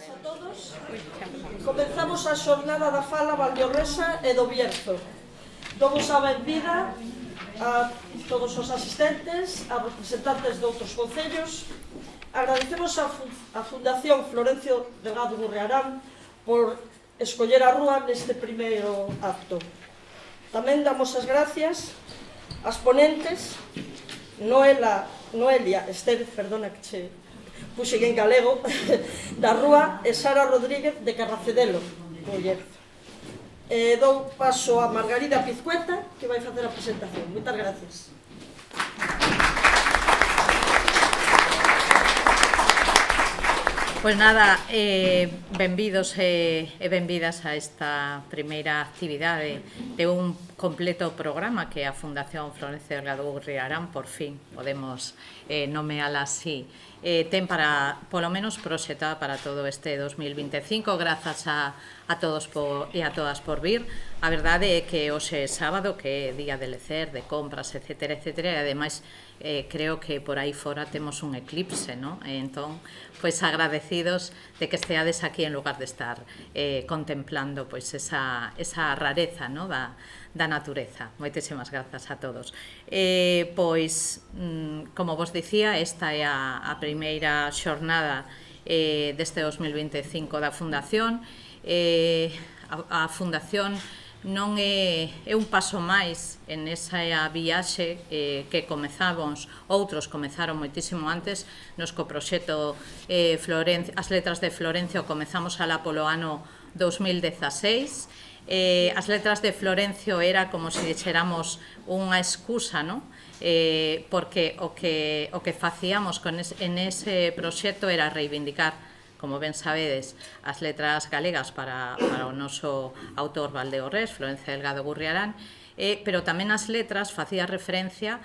A todos, comenzamos a xornada da fala valdeorresa e do Bierzo. Damos a benvida a todos os asistentes, a representantes de outros concellos. Agradecemos a Fundación Florencio Delgado Gurriarán por escoller a rúa neste primeiro acto. Tamén damos as gracias ás ponentes Noelia Estevez, perdona que che puxen en galego, da rúa, e Sara Rodríguez de Carracedelo, no Bierzo. Dou paso a Margarida Pizcueta, que vai facer a presentación. Moitas gracias. Pois nada, benvidos e benvidas a esta primeira actividade de un completo programa que a Fundación Florencio Delgado Gurriarán, por fin, podemos nomeala así, ten para, polo menos, proxetada para todo este 2025. Grazas a todos e a todas por vir. A verdade é que hoxe é sábado, que é día de lecer, de compras, etcétera, etcétera, e ademais creo que por aí fora temos un eclipse, non? Entón, pois agradecidos de que esteades aquí en lugar de estar contemplando pois esa rareza, non? Da natureza. Moitísimas grazas a todos. Pois, como vos dicía, esta é a primeira xornada deste 2025 da Fundación. A Fundación non é un paso máis en esa viaxe que comezamos, outros comezaron moitísimo antes. Nos co proxecto As Letras de Florencio comezamos alá polo ano 2016. As Letras de Florencio era como se dixéramos unha excusa, non? Porque o que facíamos en ese proxecto era reivindicar, como ben sabedes, as letras galegas para o noso autor valdeorrés, Florencio Delgado Gurriarán, pero tamén as letras facía referencia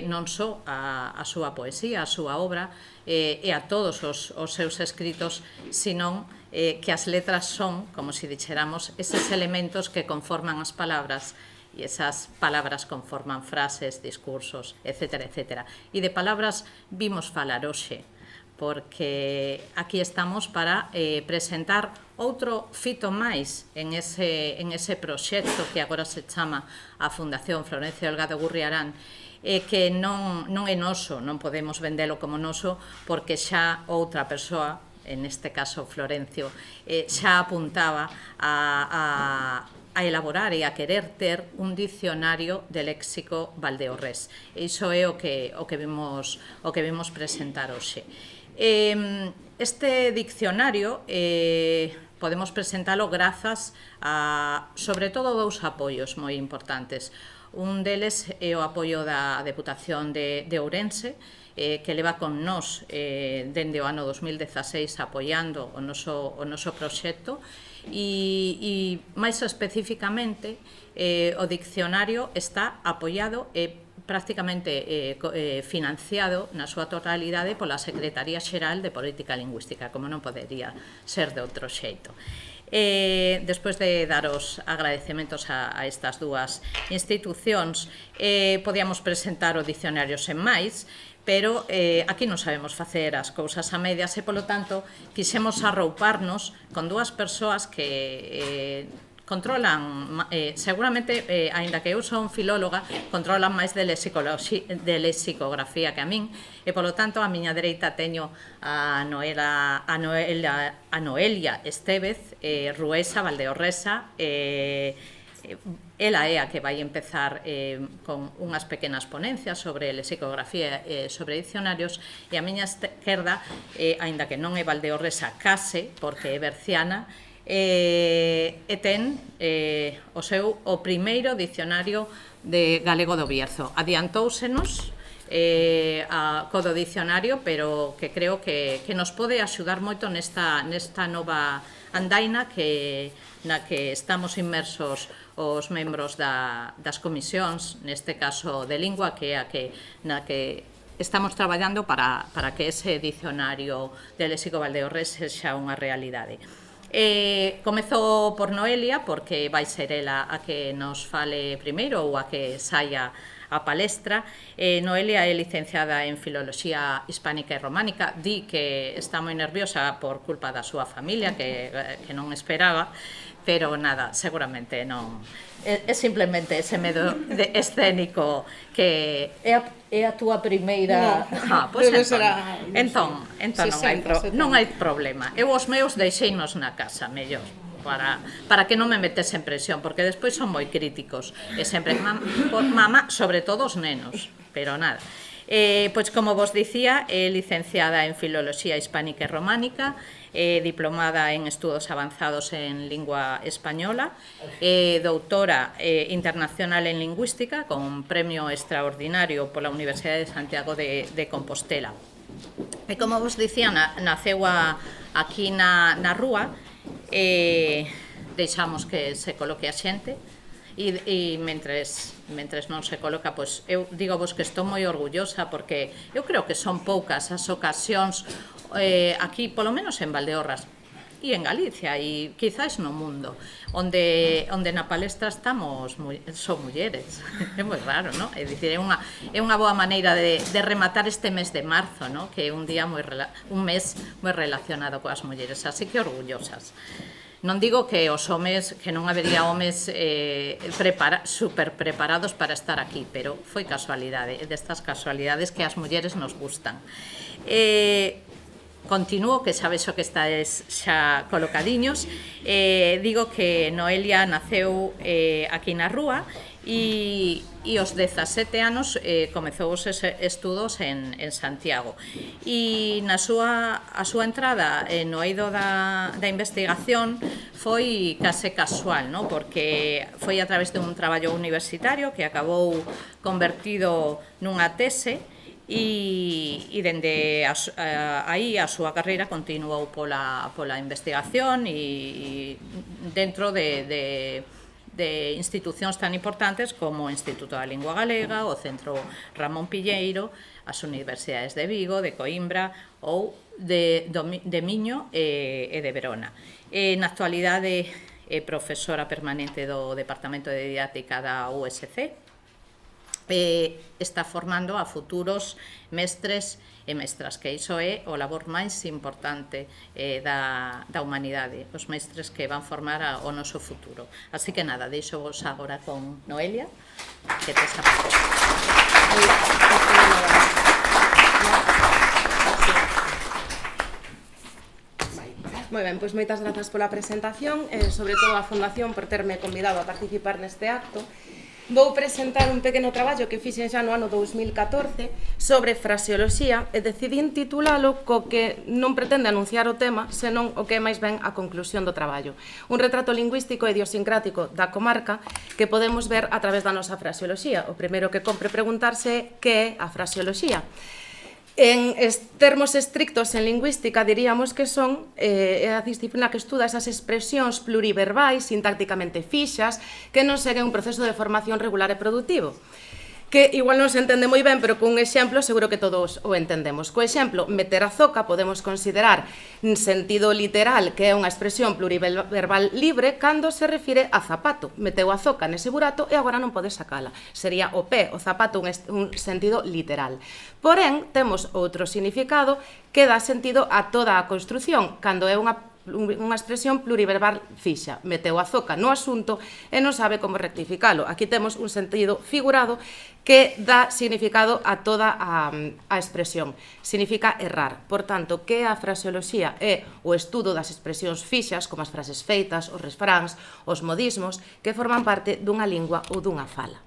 non só a súa poesía, a súa obra e a todos os seus escritos, senón que as letras son, como se dixéramos, eses elementos que conforman as palabras, e esas palabras conforman frases, discursos, etcétera, etcétera. E de palabras vimos falar hoxe, porque aquí estamos para presentar outro fito máis en ese proxecto que agora se chama a Fundación Florencio Delgado Gurriarán, que non é noso, non podemos vendelo como noso, porque xa outra persoa, en este caso Florencio, xa apuntaba a elaborar e a querer ter un dicionario de léxico valdeorrés. Iso é o que vimos presentar hoxe. Este diccionario podemos presentalo grazas a, sobre todo, dous apoios moi importantes. Un deles é o apoio da Deputación de Ourense, que leva con nós dende o ano 2016 apoiando o noso proxecto, e máis especificamente o diccionario está apoiado e prácticamente financiado na súa totalidade pola Secretaría Xeral de Política Lingüística, como non podería ser de outro xeito. Despois de daros agradecementos a estas dúas institucións, podíamos presentar o dicionario sen máis, pero aquí non sabemos facer as cousas a medias e, polo tanto, quixemos arrouparnos con dúas persoas que controlan, seguramente, aínda que eu son filóloga, controlan máis de lexicografía que a min, e, polo tanto, a miña dereita teño a Noelia Estevez, ruesa, valdeorresa. Ela é a que vai empezar con unhas pequenas ponencias sobre lexicografía e sobre diccionarios, e a miña esquerda, aínda que non é valdeorresa case, porque é berciana, e ten o primeiro dicionario de galego do Bierzo. Adiantóusenos co do dicionario, pero que creo que nos pode axudar moito nesta nova andaina na que estamos inmersos os membros das comisións, neste caso de lingua, que é na que estamos traballando para que ese dicionario de léxico valdeorrés sexa unha realidade. Comezo por Noelia, porque vai ser ela a que nos fale primeiro ou a que saia a palestra. Noelia é licenciada en Filoloxía Hispánica e Románica, di que está moi nerviosa por culpa da súa familia, que non esperaba, pero nada, seguramente non. É simplemente ese medo escénico que é a túa primeira... Pois entón non hai problema. Eu os meus deixeinos na casa, mellor, para que non me metesen presión, porque despois son moi críticos, e sempre, mamá, sobre todo os nenos, pero nada. Pois como vos dicía, é licenciada en Filoloxía Hispánica e Románica, diplomada en Estudos Avanzados en Lingua Española, doutora internacional en Lingüística con premio extraordinario pola Universidade de Santiago de Compostela. E como vos dicía, naceu aquí na rúa, deixamos que se coloque a xente, e mentres non se coloca, pois eu digo vos que estou moi orgullosa, porque eu creo que son poucas as ocasións aquí, polo menos en Valdeorras e en Galicia e quizás no mundo, onde na palestra estamos son mulleres. É moi raro, non? É dicir, é unha boa maneira de rematar este mes de marzo, non? Que é un mes moi relacionado coas mulleres, así que orgullosas. Non digo que os homes, que non habería homes super preparados para estar aquí, pero foi casualidade, destas casualidades que as mulleres nos gustan. Continuo, que sabes o que estáis xa colocadiños. Digo que Noelia naceu aquí na rúa e aos 17 anos comezou os estudos en Santiago, e a súa entrada no eido da investigación foi case casual, non? Porque foi a través dun traballo universitario que acabou convertido nunha tese, e dende aí a súa carreira continuou pola investigación e dentro de institucións tan importantes como o Instituto da Lingua Galega, o Centro Ramón Pilleiro, as universidades de Vigo, de Coimbra ou de Miño e de Verona. Na actualidade é profesora permanente do Departamento de Didáctica da USC, está formando a futuros mestres e mestras, que iso é o labor máis importante da humanidade, os mestres que van formar o noso futuro. Así que nada, deixo vos agora con Noelia, que te sabe. Moi ben, pois moitas grazas pola presentación, sobre todo a Fundación por terme convidado a participar neste acto. Vou presentar un pequeno traballo que fixen xa no ano 2014 sobre fraseoloxía e decidín titulalo co que non pretende anunciar o tema, senón o que é máis ben a conclusión do traballo. Un retrato lingüístico e idiosincrático da comarca que podemos ver a través da nosa fraseoloxía. O primeiro que compre preguntarse é que é a fraseoloxía. En termos estrictos en lingüística diríamos que son a disciplina que estuda esas expresións pluriverbais, sintácticamente fixas, que non seguen un proceso de formación regular e productivo. Que igual non se entende moi ben, pero cun exemplo seguro que todos o entendemos. Co exemplo, meter a zoca podemos considerar en sentido literal que é unha expresión pluriverbal libre cando se refire a zapato. Meteu a zoca nese burato e agora non pode sacala. Sería o pé, o zapato, un sentido literal. Porén, temos outro significado que dá sentido a toda a construción, cando é unha expresión pluriverbal fixa. Meteu a zoca no asunto e non sabe como rectificalo. Aquí temos un sentido figurado que dá significado a toda a expresión. Significa errar. Por tanto, que a fraseoloxía é o estudo das expresións fixas, como as frases feitas, os refráns, os modismos, que forman parte dunha lingua ou dunha fala.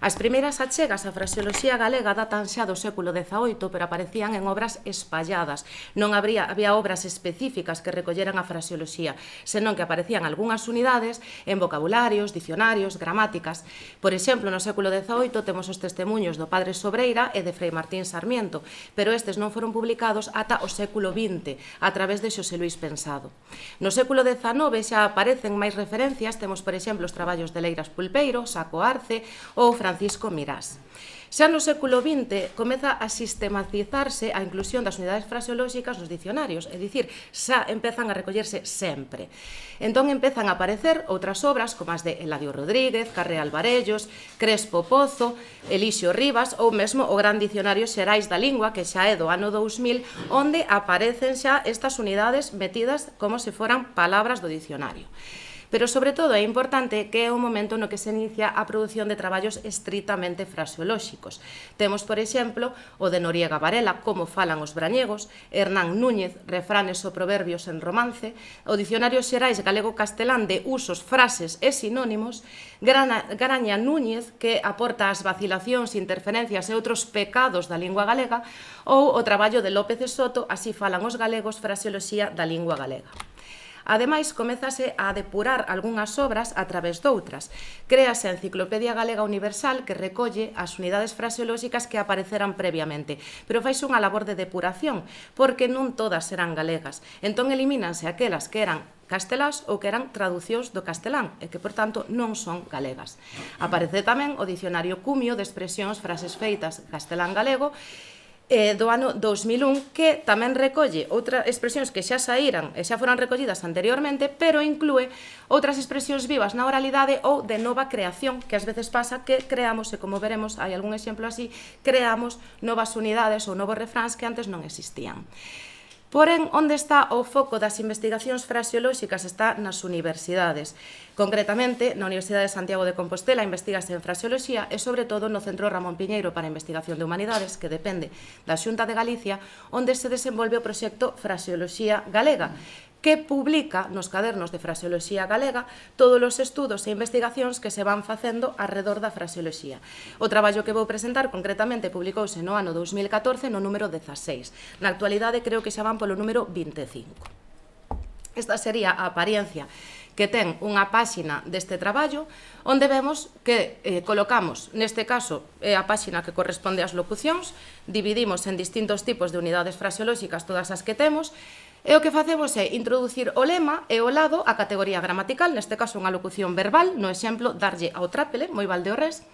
As primeiras achegas á fraseoloxía galega datan xa do século XVIII, pero aparecían en obras espalladas. Non había obras específicas que recolleran a fraseoloxía, senón que aparecían algunhas unidades en vocabularios, dicionarios, gramáticas. Por exemplo, no século XVIII temos os testemuños do padre Sobreira e de Frei Martín Sarmiento, pero estes non foron publicados ata o século XX, a través de Xosé Luís Pensado. No século XIX xa aparecen máis referencias, temos, por exemplo, os traballos de Leiras Pulpeiro, Saco Arce ou Francisco Mirás. Xa no século XX comeza a sistematizarse a inclusión das unidades fraseolóxicas nos dicionarios, é dicir, xa empezan a recollerse sempre. Entón empezan a aparecer outras obras como as de Eladio Rodríguez, Carré Alvarellos, Crespo Pozo, Elixio Rivas ou mesmo o Gran Dicionario Xerais da Lingua, que xa é do ano 2000, onde aparecen xa estas unidades metidas como se foran palabras do dicionario. Pero, sobre todo, é importante que é o momento no que se inicia a produción de traballos estritamente fraseolóxicos. Temos, por exemplo, o de Noriega Varela, Como falan os brañegos, Hernán Núñez, Refranes ou proverbios en romance, o Dicionario Xerais galego-castelán de usos, frases e sinónimos, Garaña Núñez, que aporta as vacilacións, interferencias e outros pecados da lingua galega, ou o traballo de López de Soto, Así falan os galegos, fraseoloxía da lingua galega. Ademais, comezase a depurar algunhas obras a través doutras. Créase a Enciclopedia Galega Universal que recolle as unidades fraseolóxicas que apareceran previamente, pero faise unha labor de depuración, porque non todas eran galegas. Entón, elimínanse aquelas que eran castelás ou que eran traducións do castelán e que, por tanto, non son galegas. Aparece tamén o Dicionario Cumio de expresións, frases feitas castelán-galego, do ano 2001, que tamén recolle outras expresións que xa saíran e xa foran recollidas anteriormente, pero inclúe outras expresións vivas na oralidade ou de nova creación, que ás veces pasa que creamos, e como veremos, hai algún exemplo así, creamos novas unidades ou novos refráns que antes non existían. Porén, onde está o foco das investigacións fraseolóxicas está nas universidades. Concretamente, na Universidade de Santiago de Compostela investígase en fraseoloxía e, sobre todo, no Centro Ramón Piñeiro para a Investigación de Humanidades, que depende da Xunta de Galicia, onde se desenvolve o proxecto Fraseoloxía Galega, que publica nos cadernos de fraseoloxía galega todos os estudos e investigacións que se van facendo arredor da fraseoloxía. O traballo que vou presentar concretamente publicouse no ano 2014 no número 16. Na actualidade creo que xa van polo número 25. Esta sería a apariencia que ten unha páxina deste traballo, onde vemos que colocamos, neste caso, a páxina que corresponde ás locucións, dividimos en distintos tipos de unidades fraseolóxicas todas as que temos, e o que facemos é introducir o lema e ao lado a categoría gramatical, neste caso unha locución verbal, no exemplo, darlle ao trápele, moi valdeorrés.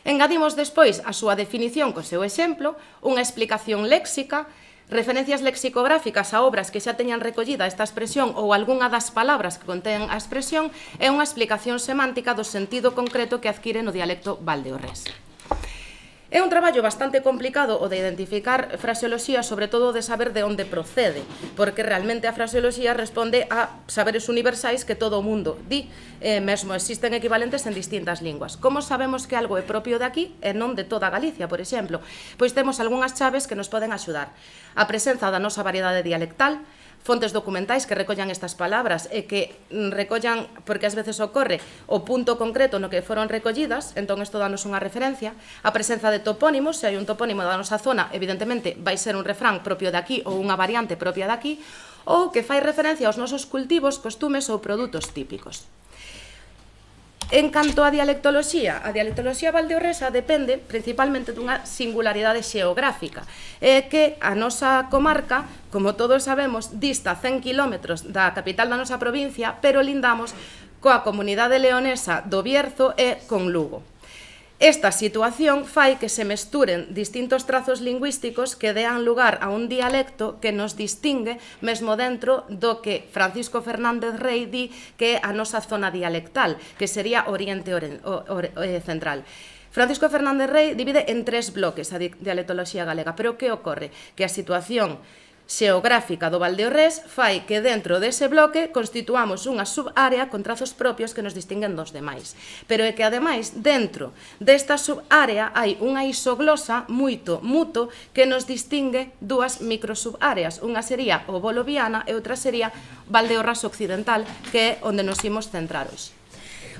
Engadimos despois a súa definición co seu exemplo, unha explicación léxica, referencias lexicográficas a obras que xa teñan recollida esta expresión ou algunha das palabras que contén a expresión e unha explicación semántica do sentido concreto que adquire no dialecto valdeorrés. É un traballo bastante complicado o de identificar fraseoloxía, sobre todo de saber de onde procede, porque realmente a fraseoloxía responde a saberes universais que todo o mundo di, mesmo existen equivalentes en distintas linguas. Como sabemos que algo é propio de aquí e non de toda Galicia, por exemplo? Pois temos algunhas chaves que nos poden axudar. A presenza da nosa variedade dialectal, fontes documentais que recollan estas palabras e que recollan, porque ás veces ocorre, o punto concreto no que foron recollidas, entón isto danos unha referencia, a presenza de topónimos, se hai un topónimo da nosa zona, evidentemente vai ser un refrán propio de aquí ou unha variante propia de aquí, ou que fai referencia aos nosos cultivos, costumes ou produtos típicos. En canto á dialectoloxía, a dialectoloxía valdeorresa depende principalmente dunha singularidade xeográfica, que a nosa comarca, como todos sabemos, dista 100 km da capital da nosa provincia, pero lindamos coa comunidade leonesa do Bierzo e con Lugo. Esta situación fai que se mesturen distintos trazos lingüísticos que dean lugar a un dialecto que nos distingue mesmo dentro do que Francisco Fernández Rey di que é a nosa zona dialectal, que sería Oriente Central. Francisco Fernández Rey divide en 3 bloques a dialectoloxía galega, pero que ocorre? Que a situación xeográfica do valdeorrés fai que dentro dese bloque constituamos unha subárea con trazos propios que nos distinguen dos demais. Pero é que, ademais, dentro desta subárea hai unha isoglosa moito muto que nos distingue dúas microsubáreas. Unha sería o boloviana e outra sería Valdeorras Occidental, que é onde nos imos centrar hoxe.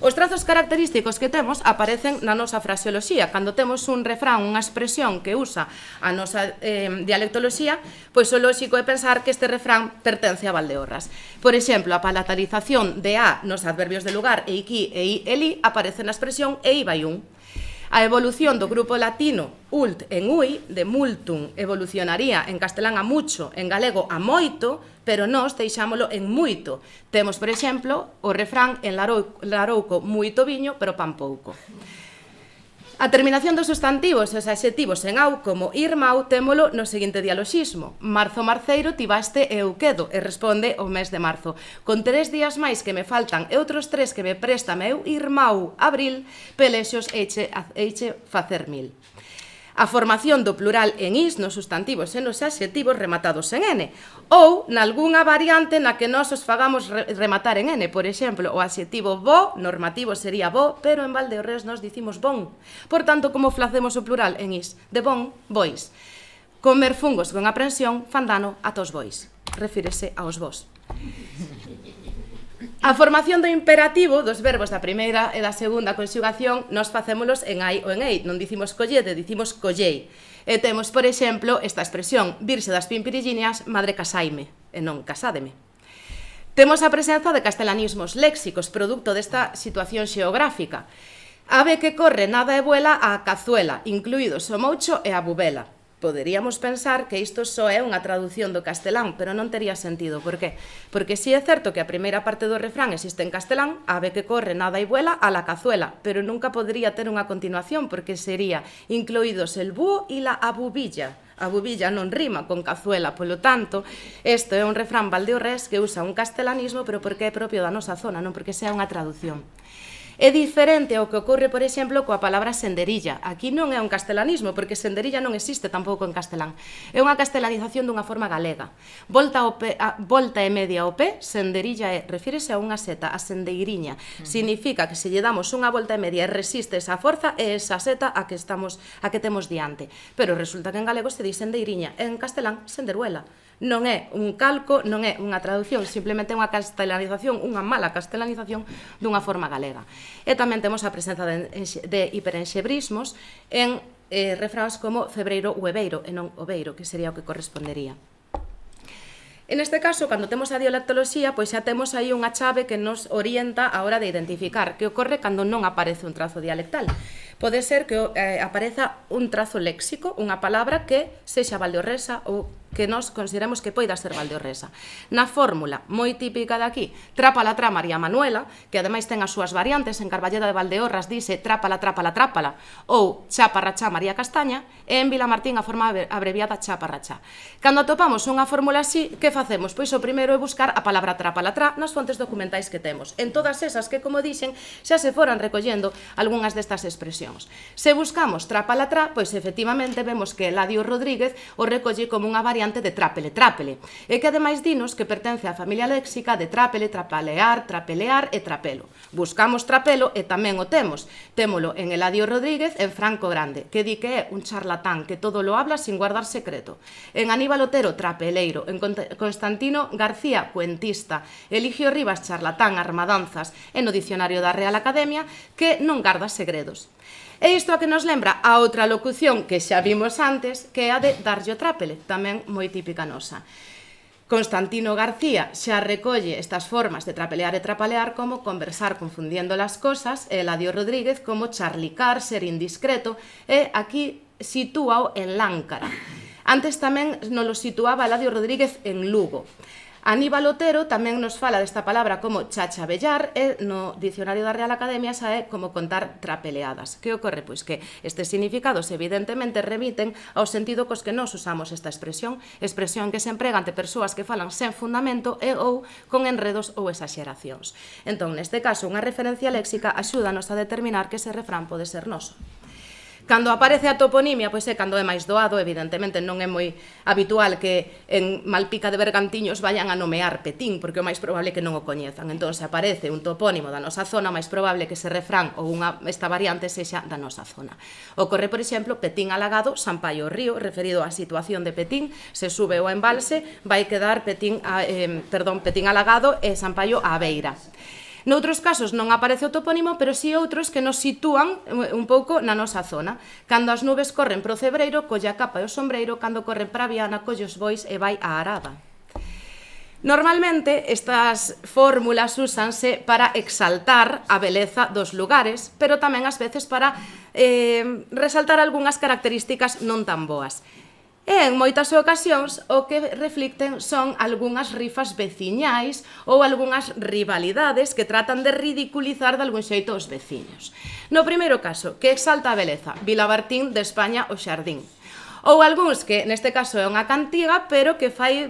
Os trazos característicos que temos aparecen na nosa fraseoloxía. Cando temos un refrán, unha expresión que usa a nosa dialectoloxía, pois o lóxico é pensar que este refrán pertence a Valdeorras. Por exemplo, a palatalización de a nos adverbios de lugar e iquí e i elí aparece na expresión e i vai un. A evolución do grupo latino ult en ui, de multum, evolucionaría en castelán a mucho, en galego a moito, pero nós deixámolo en muito. Temos, por exemplo, o refrán en Larouco moito viño, pero pan pouco. A terminación dos sustantivos e os adxetivos en au como irmau témolo no seguinte dialoxismo. Marzo marceiro tivaste e eu quedo, e responde o mes de marzo. Con 3 días máis que me faltan e outros 3 que me presta meu irmau abril, pelexos eiche facer 1000. A formación do plural en is nos sustantivos e nos adxetivos rematados en n, ou nalgúnha variante na que nós os fagamos rematar en n. Por exemplo, o adxetivo bo, normativo sería bo, pero en Valdeorres nos dicimos bon. Por tanto, como facemos o plural en is? De bon, bois. Comer fungos con aprensión fan dano a tos bois. Refírese aos vos. A formación do imperativo dos verbos da primeira e da segunda conxugación nos facémolos en ai ou en ei, non dicimos collede, dicimos collei. E temos, por exemplo, esta expresión, virse das pimpirillinias, madre casaime, e non casádeme. Temos a presenza de castelanismos léxicos, producto desta situación xeográfica. Ave que corre, nada e vuela a cazuela, incluídos o moucho e a bubela. Poderíamos pensar que isto só é unha traducción do castelán, pero non tería sentido. Por qué? Porque si é certo que a primeira parte do refrán existe en castelán, ave que corre, nada e vuela, a la cazuela, pero nunca podría ter unha continuación, porque sería incluídos el búho e la abubilla. A bubilla non rima con cazuela, polo tanto, isto é un refrán valdeorrés que usa un castelanismo, pero porque é propio da nosa zona, non porque sea unha traducción. É diferente ao que ocorre, por exemplo, coa palabra senderilla. Aquí non é un castelanismo, porque senderilla non existe tampouco en castelán. É unha castelanización dunha forma galega. Volta e media ao pé, senderilla refírese a unha seta, a sendeiriña. Significa que se lle damos unha volta e media e resiste esa forza, é esa seta a que temos diante. Pero resulta que en galego se di sendeiriña, e en castelán, senderuela. Non é un calco, non é unha traducción, simplemente é unha castelanización, unha mala castelanización dunha forma galega. E tamén temos a presenza de hiperenxebrismos en refráns como febreiro ou ebeiro, e non obeiro, que sería o que correspondería. En este caso, cando temos a dialectoloxía, pois xa temos aí unha chave que nos orienta a hora de identificar que ocorre cando non aparece un trazo dialectal. Pode ser que apareza un trazo léxico, unha palabra que sexa valdeorresa ou que nos consideremos que poida ser valdeorresa. Na fórmula moi típica de aquí, trápala María Manuela, que ademais ten as súas variantes, en Carballeda de Valdeorras dice trápala, ou chaparrachá María Castaña, e en Vilamartín a forma abreviada chaparrachá. Cando atopamos unha fórmula así, que facemos? Pois o primeiro é buscar a palabra trápala nas fontes documentais que temos. En todas esas que, como dixen, xa se foran recollendo algunhas destas expresións. Se buscamos trápala pois efectivamente vemos que Eladio Rodríguez o recolle como unha variante de trápele, e que ademais dinos que pertence á familia léxica de trápele, trapalear, trapelear e trapelo. Buscamos trapelo e tamén o temos. Témolo en Eladio Rodríguez en Franco Grande, que di que é un charlatán que todo lo habla sin guardar secreto. En Aníbal Otero, trapeleiro. En Constantino García, cuentista. Eligio Rivas, charlatán, armadanzas. E no dicionario da Real Academia, que non garda segredos. E isto a que nos lembra a outra locución que xa vimos antes, que é a de darlle o trápele, tamén moi típica nosa. Constantino García xa recolle estas formas de trapelear e trapalear como conversar confundiendo las cosas, e Eladio Rodríguez como charlicar, ser indiscreto, e aquí sitúao en Láncara. Antes tamén nos lo situaba Eladio Rodríguez en Lugo. Aníbal Otero tamén nos fala desta palabra como chachabellar e no dicionario da Real Academia xa é como contar trapeleadas. Que ocorre? Pois que estes significados evidentemente remiten ao sentido cos que nos usamos esta expresión que se emprega ante persoas que falan sen fundamento e ou con enredos ou exaxeracións. Entón, neste caso, unha referencia léxica axúdanos a determinar que ese refrán pode ser noso. Cando aparece a toponimia, pois é cando é máis doado, evidentemente non é moi habitual que en Malpica de Bergantiños vayan a nomear Petín, porque o máis probable é que non o coñezan. Entón, se aparece un topónimo da nosa zona, máis probable que ese refrán ou esta variante sexa da nosa zona. Ocorre, por exemplo, Petín alagado, Sampaio río, referido á situación de Petín, se sube o embalse, vai quedar Petín alagado e Sampaio á beira. Noutros casos non aparece o topónimo, pero si outros que nos sitúan un pouco na nosa zona. Cando as nubes corren pro Cebreiro, colle a capa e o sombreiro, cando corren para a Viana, colle os bois e vai á arada. Normalmente, estas fórmulas úsanse para exaltar a beleza dos lugares, pero tamén ás veces para resaltar algunhas características non tan boas. E en moitas ocasións o que reflicten son algunhas rifas veciñais ou algunhas rivalidades que tratan de ridiculizar de algún xeito os veciños. No primeiro caso, que exalta a beleza, Vilabertín de España o Xardín. Ou algúns que neste caso é unha cantiga, pero que fai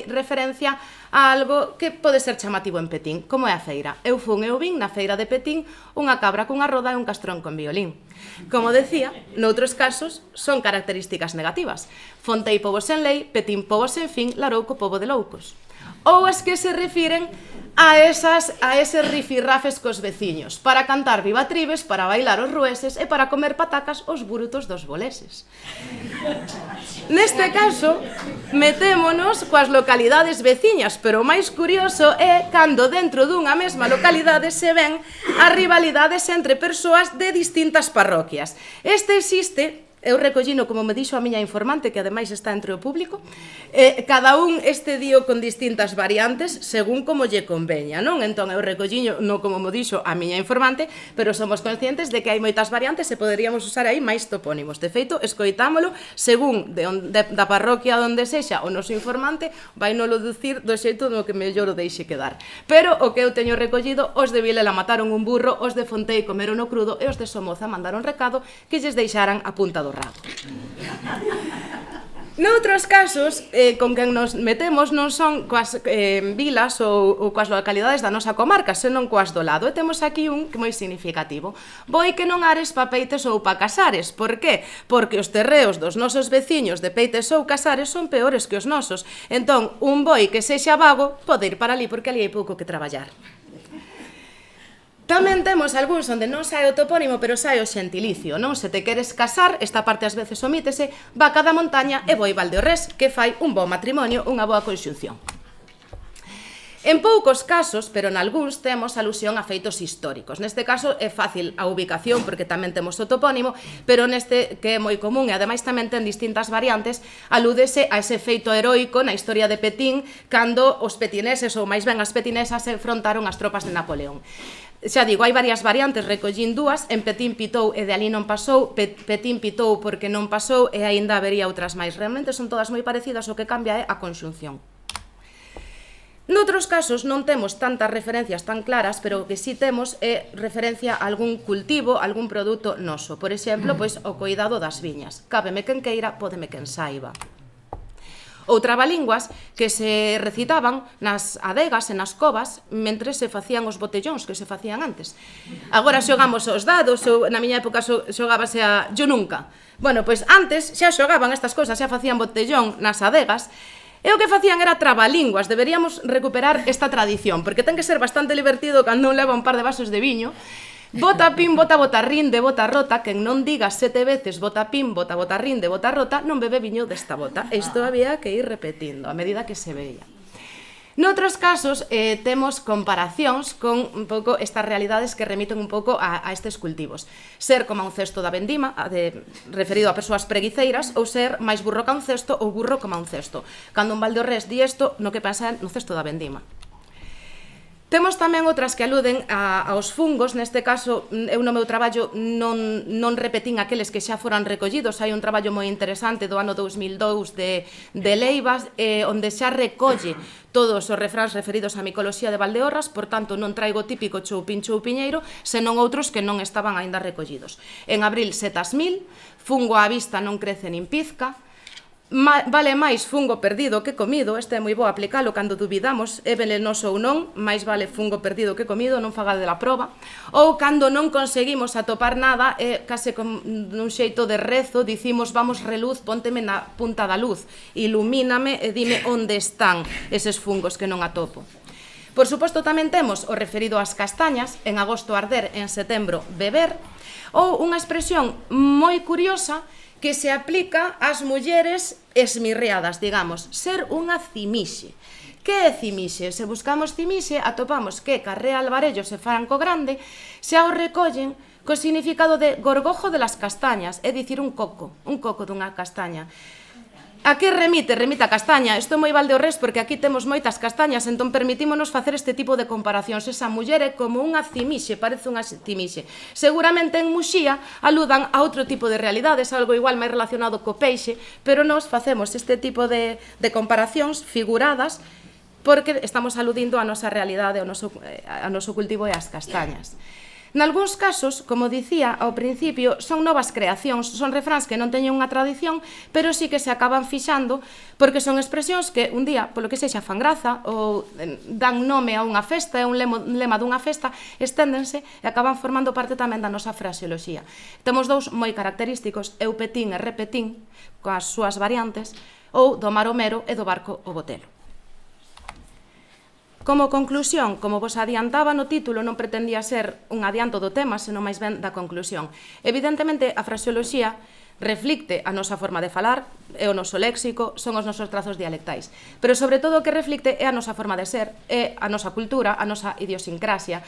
referencia a algo que pode ser chamativo en Petín, como é a feira. Eu vin na feira de Petín unha cabra cunha roda e un castrón con violín. Como decía, noutros casos son características negativas. Fontei pobo sen lei, Petín pobo sen fin, Larouco pobo de loucos. Ou as que se refiren a eses rifirrafes cos veciños, para cantar vivatribes, para bailar os rueses e para comer patacas os burutos dos boleses. Neste caso, metémonos coas localidades veciñas, pero o máis curioso é cando dentro dunha mesma localidade se ven as rivalidades entre persoas de distintas parroquias. Este existe. Eu recollino, como me dixo a miña informante, que ademais está entre o público, cada un este dío con distintas variantes según como lle conveña, non? Entón eu recollino, non como me dixo a miña informante, pero somos conscientes de que hai moitas variantes e poderíamos usar aí máis topónimos. De feito, escoitámolo según da parroquia onde sexa o noso informante, vai nolo dicir do xeito no que mellor o deixe quedar. Pero o que eu teño recollido, os de Vilela mataron un burro, os de Fontei comeron o crudo e os de Somoza mandaron recado que lles deixaran a punta do rabo. Noutros casos, con quen nos metemos non son coas vilas ou coas localidades da nosa comarca, senón coas do lado. E temos aquí un moi significativo. Boi que non ares pa Peites ou pa Casares. Por qué? Porque os terreos dos nosos veciños de Peites ou Casares son peores que os nosos. Entón, un boi que sexa vago pode ir para ali porque ali hai pouco que traballar. Tamén temos algúns onde non sae o topónimo, pero sae o xentilicio, non? Se te queres casar, esta parte ás veces omítese, vaca da montaña e boi valdeorrés, que fai un bo matrimonio, unha boa conxunción. En poucos casos, pero nalgúns, temos alusión a feitos históricos. Neste caso é fácil a ubicación, porque tamén temos o topónimo, pero neste, que é moi común e ademais tamén ten distintas variantes, alúdese a ese feito heroico na historia de Petín, cando os petineses, ou máis ben as petinesas, se enfrontaron ás tropas de Napoleón. Xa digo, hai varias variantes, recollín dúas, en Petín pitou e de ali non pasou, Petín pitou porque non pasou e aínda habería outras máis. Realmente son todas moi parecidas, o que cambia é a conxunción. Noutros casos non temos tantas referencias tan claras, pero o que sí temos é referencia a algún cultivo, algún produto noso. Por exemplo, pois o coidado das viñas. Cábeme quen queira, pódeme quen saiba. Ou trabalínguas que se recitaban nas adegas e nas covas mentre se facían os botellóns que se facían antes. Agora xogamos os dados, ou na miña época xogábase a yo nunca. Bueno, pois antes xa xogaban estas cousas, xa facían botellón nas adegas, e o que facían era trabalínguas. Deberíamos recuperar esta tradición, porque ten que ser bastante divertido cando un leva un par de vasos de viño. Bota pin, bota botarrín de bota rota, quen non diga 7 veces bota pin, bota botarrín de bota rota, non bebe viño desta bota. Isto había que ir repetindo a medida que se veía. Noutros casos temos comparacións con un pouco estas realidades que remiten un pouco a estes cultivos. Ser como un cesto da vendima, referido a persoas preguiceiras, ou ser máis burro que un cesto ou burro como un cesto. Cando un valdeorrés di isto, no que pensa no cesto da vendima. Temos tamén outras que aluden aos fungos, neste caso eu no meu traballo non repetín aqueles que xa foran recollidos, hai un traballo moi interesante do ano 2002 de Leivas, onde xa recolle todos os refráns referidos á micoloxía de Valdeorras, por tanto non traigo típico choupiñeiro, senón outros que non estaban aínda recollidos. En abril setas 1000, fungo á vista non crece nin pizca, vale máis fungo perdido que comido, este é moi bo aplicalo cando dubidamos, é venenoso ou non, máis vale fungo perdido que comido, non fagade a proba, ou cando non conseguimos atopar nada, é case con un xeito de rezo, dicimos vamos reluz, pónteme na punta da luz, ilumíname e dime onde están eses fungos que non atopo. Por suposto tamén temos o referido ás castañas, en agosto arder, en setembro beber, ou unha expresión moi curiosa que se aplica ás mulleres esmirreadas, digamos, ser unha cimixe. Que é cimixe? Se buscamos cimixe, atopamos que Carrea Alvarello e Franco Grande xa o recollen co significado de gorgojo de las castañas, é dicir, un coco dunha castaña. A que remite? Remite a castaña. Isto é moi Valdeorrés porque aquí temos moitas castañas, entón permitímonos facer este tipo de comparacións. Esa muller é como unha cimixe, parece unha cimixe. Seguramente en Muxía aludan a outro tipo de realidades, algo igual máis relacionado co peixe, pero nós facemos este tipo de comparacións figuradas porque estamos aludindo a nosa realidade, ao noso cultivo e ás castañas. Nalgúns casos, como dicía ao principio, son novas creacións, son refráns que non teñen unha tradición, pero sí que se acaban fixando porque son expresións que un día, polo que sexa, fan graza ou dan nome a unha festa, é un lema dunha festa, esténdense e acaban formando parte tamén da nosa fraseoloxía. Temos dous moi característicos, eupetín e repetín, coas súas variantes, ou do mar o mero e do barco o botelo. Como conclusión, como vos adiantaba no título, non pretendía ser un adianto do tema, senón máis ben da conclusión. Evidentemente, a fraseoloxía reflicte a nosa forma de falar, é o noso léxico, son os nosos trazos dialectais. Pero, sobre todo, o que reflicte é a nosa forma de ser, é a nosa cultura, a nosa idiosincrasia.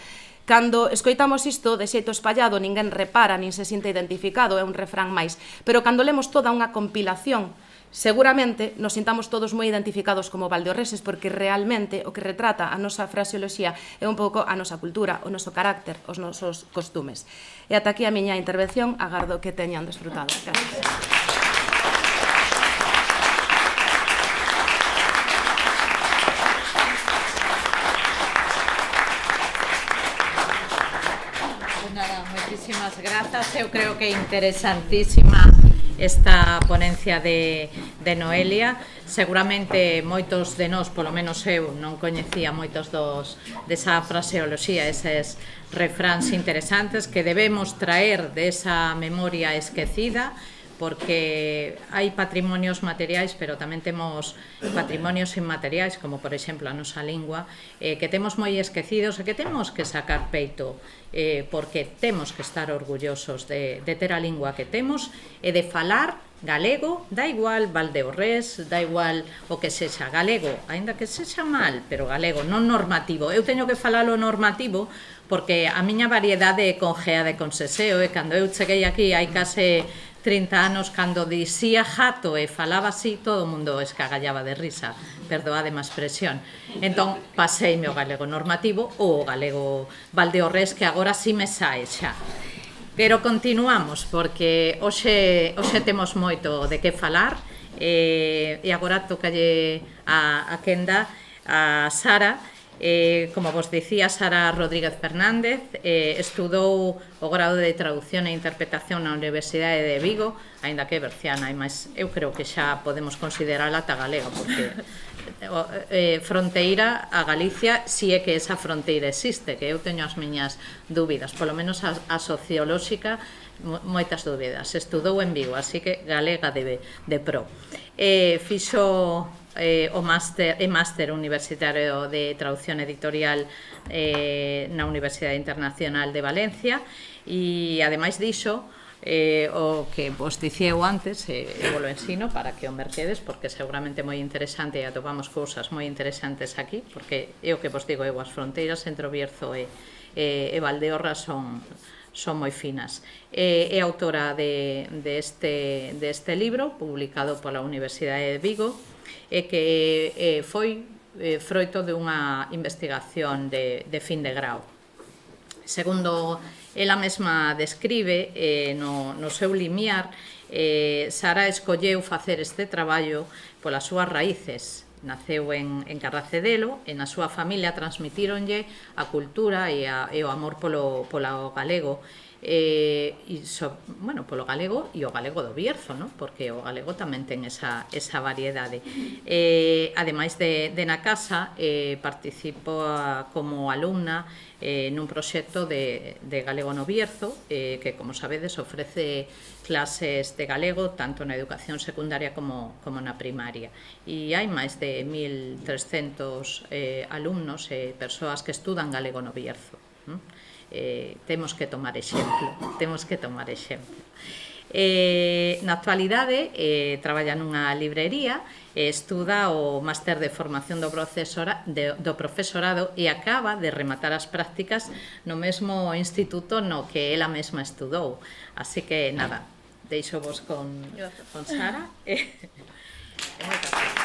Cando escoitamos isto de xeito espallado, ninguén repara, nin se sinte identificado, é un refrán máis. Pero cando lemos toda unha compilación, seguramente nos sintamos todos moi identificados como valdeorreses porque realmente o que retrata a nosa fraseoloxía é un pouco a nosa cultura, o noso carácter, os nosos costumes. E ata aquí a miña intervención, agardo que teñan desfrutado. Gracias. Pues nada, moitísimas grazas. Eu creo que é interesantísima esta ponencia de Noelia. Seguramente moitos de nós, polo menos eu, non coñecía moitos desa fraseoloxía, eses refráns interesantes que debemos traer desa memoria esquecida, porque hai patrimonios materiais, pero tamén temos patrimonios inmateriais, como por exemplo a nosa lingua, que temos moi esquecidos e que temos que sacar peito, porque temos que estar orgullosos de ter a lingua que temos e de falar galego, da igual valdeorrés, da igual o que sexa galego, aínda que sexa mal, pero galego, non normativo. Eu teño que falalo normativo porque a miña variedade é con gea de conseseo, e cando eu cheguei aquí hai case 30 anos, cando dicía jato e falaba así, todo o mundo escagallaba de risa, perdoade má expresión. Entón, paseime o galego normativo ou o galego valdeorrés, que agora sí me sae xa. Pero continuamos, porque hoxe temos moito de que falar, e agora tocalle a quenda a Sara. Como vos dicía, Sara Rodríguez Fernández estudou o grado de traducción e interpretación na Universidade de Vigo, aínda que é berciana, mas eu creo que xa podemos considerala ta galega, porque fronteira a Galicia, si é que esa fronteira existe, que eu teño as miñas dúbidas, polo menos a sociolóxica, moitas dúbidas. Estudou en Vigo, así que galega de pro. Fixo o máster universitario de traducción editorial na Universidade Internacional de Valencia, e ademais dixo o que vos dicía eu antes, eu lo ensino para que o merquedes, porque seguramente moi interesante, e atopamos cousas moi interesantes aquí, porque é o que vos digo eu, as fronteiras entre o Bierzo e Valdeorra son moi finas. É autora deste libro, publicado pola Universidade de Vigo, e que foi froito de unha investigación de fin de grau. Segundo ela mesma describe no seu limiar, Sara escolleu facer este traballo polas súas raíces. Naceu en Carracedelo e na súa familia transmitíronlle a cultura e o amor polo galego, polo galego e o galego do Bierzo, porque o galego tamén ten esa variedade. Ademais de na casa, participa como alumna nun proxecto de galego no Bierzo, que, como sabedes, ofrece clases de galego tanto na educación secundaria como na primaria. E hai máis de 1.300 alumnos e persoas que estudan galego no Bierzo. Temos que tomar exemplo. Na actualidade traballa nunha librería, estuda o máster de formación do profesorado e acaba de rematar as prácticas no mesmo instituto no que ela mesma estudou. Así que, nada, deixo vos con Sara. E moitas grazas.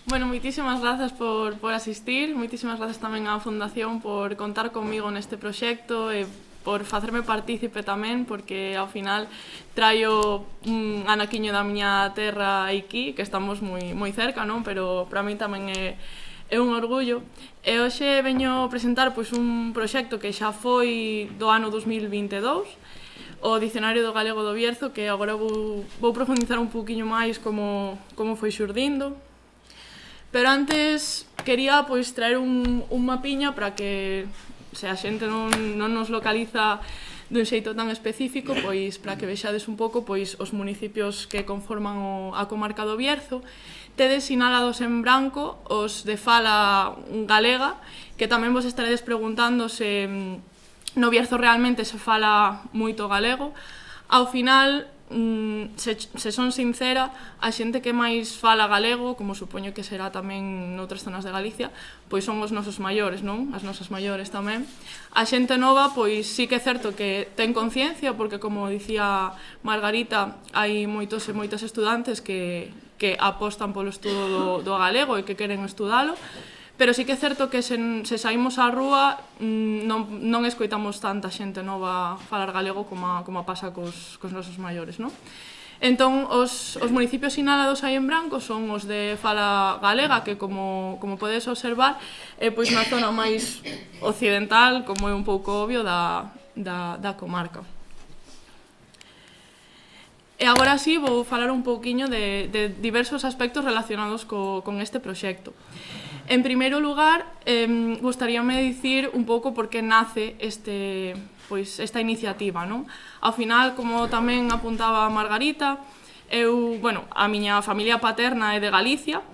Bueno, moitísimas grazas por asistir, moitísimas grazas tamén á Fundación por contar comigo neste proxecto e por facerme partícipe tamén, porque ao final traio un anaquiño da miña terra aquí, que estamos moi cerca, non? Pero para mí tamén é un orgullo. E hoxe veño a presentar un proxecto que xa foi do ano 2022, o Dicionario do Galego do Bierzo, que agora vou profundizar un poquinho máis como foi xurdindo. Pero antes quería traer un mapiña para que se a xente non nos localiza dun xeito tan específico, para que vexades un pouco os municipios que conforman a comarca do Bierzo. Tedes sinalados en branco os de fala galega, que tamén vos estaredes preguntando se no Bierzo realmente se fala moito galego. Ao final, se son sincera, a xente que máis fala galego, como supoño que será tamén noutras zonas de Galicia, son os nosos maiores, non? As nosas maiores tamén. A xente nova, sí que é certo que ten conciencia, porque como dicía Margarita, hai moitos e moitas estudantes que apostan polo estudo do galego e que queren estudalo, pero sí que é certo que se saímos á rúa non escoitamos tanta xente nova falar galego como pasa cos nosos maiores, non? Entón, os municipios sinalados aí en branco son os de fala galega, que como podedes observar, é na zona máis occidental, como é un pouco obvio, da comarca. E agora sí, vou falar un pouquiño de diversos aspectos relacionados con este proxecto. En primeiro lugar, gustaríame dicir un pouco por que nace esta iniciativa, non? Ao final, como tamén apuntaba Margarita, a miña familia paterna é de Galicia,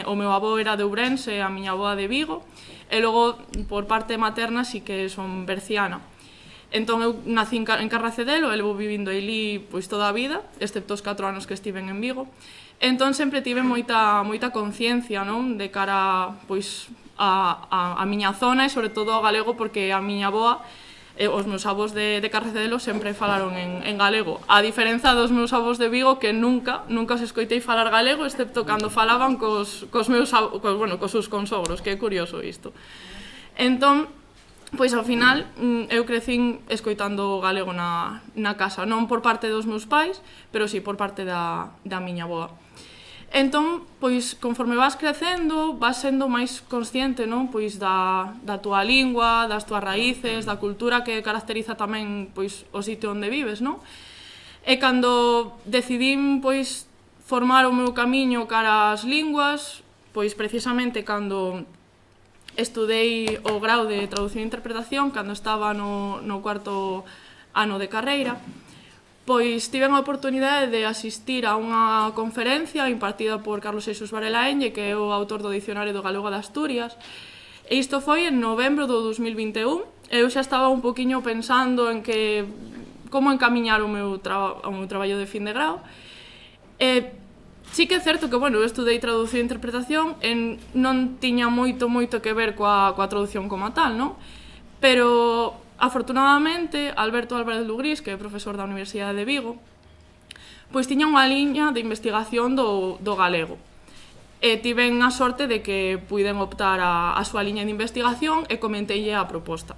o meu avó era de Ourense, a miña avoa de Vigo, e logo, por parte materna, sí que son berciana. Entón, eu nací en Carracedelo, e levo vivindo aí toda a vida, excepto os 4 anos que estiven en Vigo. Entón, sempre tive moita conciencia, non? De cara a miña zona e, sobre todo, ao galego, porque a miña avoa, os meus avós de Carracedelo sempre falaron en galego. A diferenza dos meus avós de Vigo, que nunca os escoitei falar galego, excepto cando falaban cos seus consogros, que é curioso isto. Entón, ao final, eu crecín escoitando galego na casa, non por parte dos meus pais, pero sí por parte da miña avoa. Entón, conforme vas crecendo, vas sendo máis consciente, non? Da túa lingua, das túas raíces, da cultura que caracteriza tamén o sitio onde vives, non? E cando decidín formar o meu camiño cara ás linguas, precisamente cando estudei o grau de traducción e interpretación, cando estaba no 4º ano de carreira, tiven a oportunidade de asistir a unha conferencia impartida por Carlos Eixos Varela Enge, que é o autor do Dicionario do Galego de Asturias, e isto foi en novembro do 2021. Eu xa estaba un poquinho pensando en como encamiñar o meu traballo de fin de grau. Sí que é certo que, eu estudei traducción e interpretación e non tiña moito que ver coa traducción como tal, non? Pero, afortunadamente, Alberto Álvarez Lugrís, que é profesor da Universidade de Vigo, tiña unha liña de investigación do galego. E tiven a sorte de que puiden optar a súa liña de investigación e comenteille a proposta.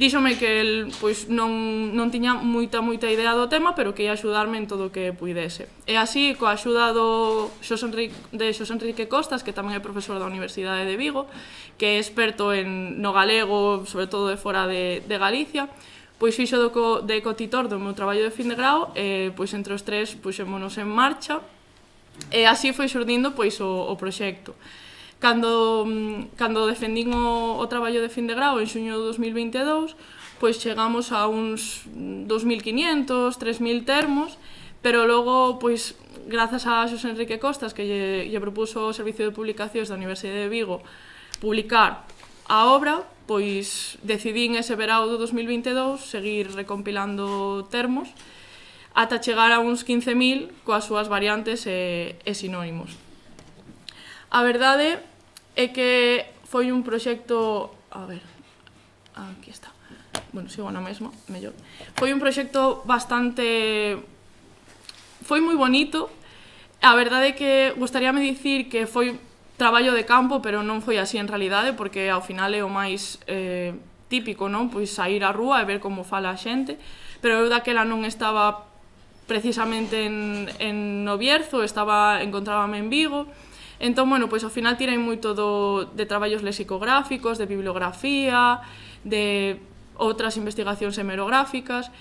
Díxome que el non tiña moita idea do tema, pero que ia axudarme en todo o que puidese. E así, coa axuda de Xosé Enrique Costas, que tamén é profesor da Universidade de Vigo, que é experto no galego, sobre todo de fora de Galicia, fixo de cotitor do meu traballo de fin de grau, e entre os tres puxémonos en marcha, e así foi xurdindo o proxecto. Cando defendín o traballo de fin de grau en xuño de 2022, chegamos a uns 2.500, 3.000 termos, pero logo, grazas a Xosé Enrique Costas, que lle propuso o Servicio de Publicacións da Universidade de Vigo publicar a obra, decidín ese verao do 2022 seguir recompilando termos ata chegar a uns 15.000 coas súas variantes e sinónimos. A verdade é que foi un proxecto... aquí está. bueno, sigo na mesma, mellor. Foi un proxecto bastante... Foi moi bonito. A verdade é que gustaríame dicir que foi traballo de campo, pero non foi así en realidade, porque ao final é o máis típico, non? Pois sair á rúa e ver como fala a xente, pero eu daquela non estaba precisamente en no Bierzo, encontrábame en Vigo, entón, bueno, pois ao final tirei moito de traballos lexicográficos, de bibliografía, de outras investigacións hemerográficas,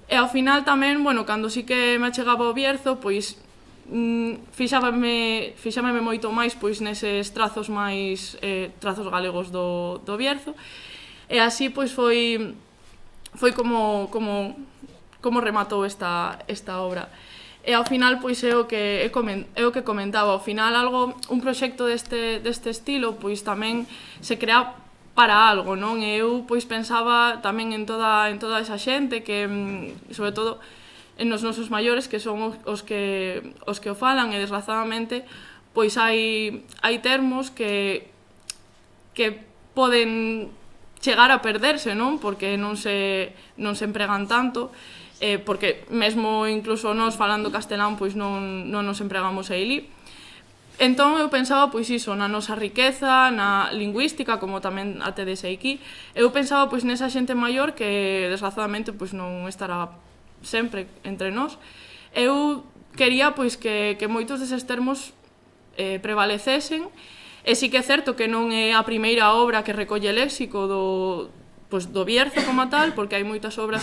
e ao final tamén, bueno, cando sí que me achegaba ao Bierzo, pois fixábame moito máis pois neses trazos máis trazos galegos do Bierzo, e así pois foi como rematou esta obra. E ao final pois é o que comentaba, ao final un proxecto deste estilo pois tamén se crea para algo, non? E eu pois pensaba tamén en toda esa xente que sobre todo nos nosos maiores, que son os que o falan, e desgraciadamente pois hai termos que poden chegar a perderse, non? Porque non se empregan tanto, porque mesmo incluso nós falando castelán pois non nos empregamos aí. Entón eu pensaba pois iso, na nosa riqueza, na lingüística, como tamén a tedes aquí, eu pensaba pois nesa xente maior que desgraciadamente pois non estará sempre entre nós. Eu quería pois que moitos deses termos prevalecesen, e sí que é certo que non é a primeira obra que recolle léxico do Bierzo como tal, porque hai moitas obras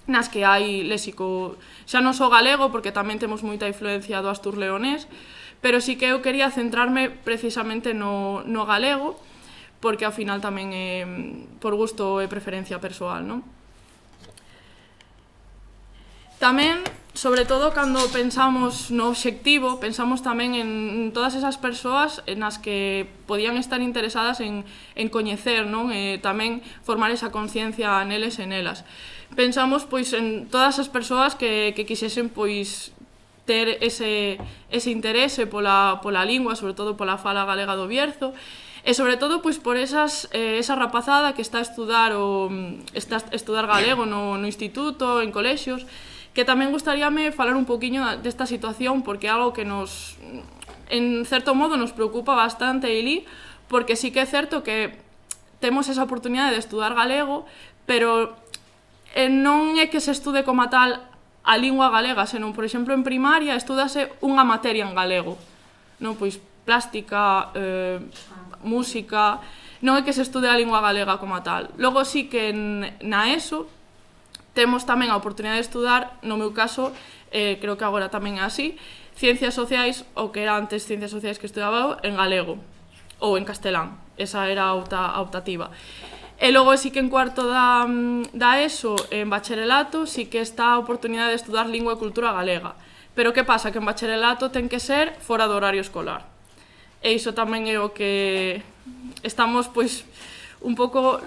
nas que hai léxico xa non só galego, porque tamén temos moita influencia do astur-leonés, pero sí que eu quería centrarme precisamente no galego, porque ao final tamén é por gusto e preferencia persoal, non? Tamén, sobre todo, cando pensamos no obxectivo, pensamos tamén en todas esas persoas nas que podían estar interesadas en coñecer, non? E tamén formar esa conciencia neles e nelas. Pensamos pois en todas as persoas que quixesen pois ter ese interese pola lingua, sobre todo pola fala galega do Bierzo, e sobre todo pois por esa rapazada que está a estudar galego no instituto, en colexios, que tamén gustaríame falar un poquinho desta situación, porque é algo que en certo modo nos preocupa bastante, Eli, porque sí que é certo que temos esa oportunidade de estudar galego, pero non é que se estude como tal a lingua galega, senón, por exemplo, en primaria estúdase unha materia en galego, non? Pois plástica, música, non é que se estude a lingua galega como tal. Logo sí que na ESO temos tamén a oportunidade de estudar, no meu caso, creo que agora tamén é así, ciencias sociais, ou que era antes ciencias sociais que estudaba en galego, ou en castelán, esa era a optativa. E logo sí que en cuarto da ESO, en bacharelato, sí que está a oportunidade de estudar lingua e cultura galega. Pero que pasa? Que en bacharelato ten que ser fora do horario escolar. E iso tamén é o que estamos, pois, un pouco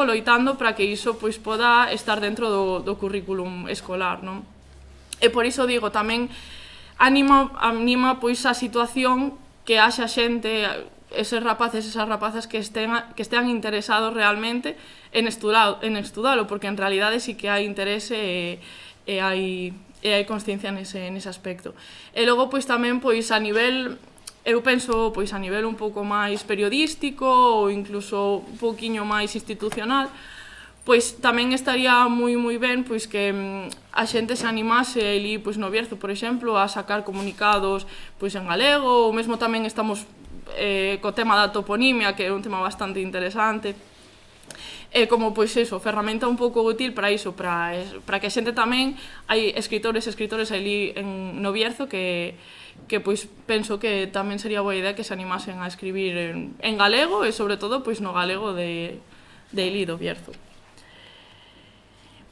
loitando para que iso pois poda estar dentro do currículum escolar, non? E por iso digo, tamén anima pois a situación que haxa xente, eses rapaces, esas rapazas que estean interesados realmente en estudalo, porque en realidade sí que hai interese e hai consciencia nese aspecto. E logo pois tamén pois a nivel, eu penso pois a nivel un pouco máis periodístico ou incluso un pouquiño máis institucional, pois tamén estaría moi ben pois que a xente se animase ali pois no Bierzo, por exemplo, a sacar comunicados pois en galego, ou mesmo tamén estamos co tema da toponimia, que é un tema bastante interesante. Como pois eso, ferramenta un pouco útil para iso, para que a xente tamén, hai escritores ali no Bierzo que pois penso que tamén sería boa idea que se animasen a escribir en galego e sobre todo pois no galego de Eli do Bierzo.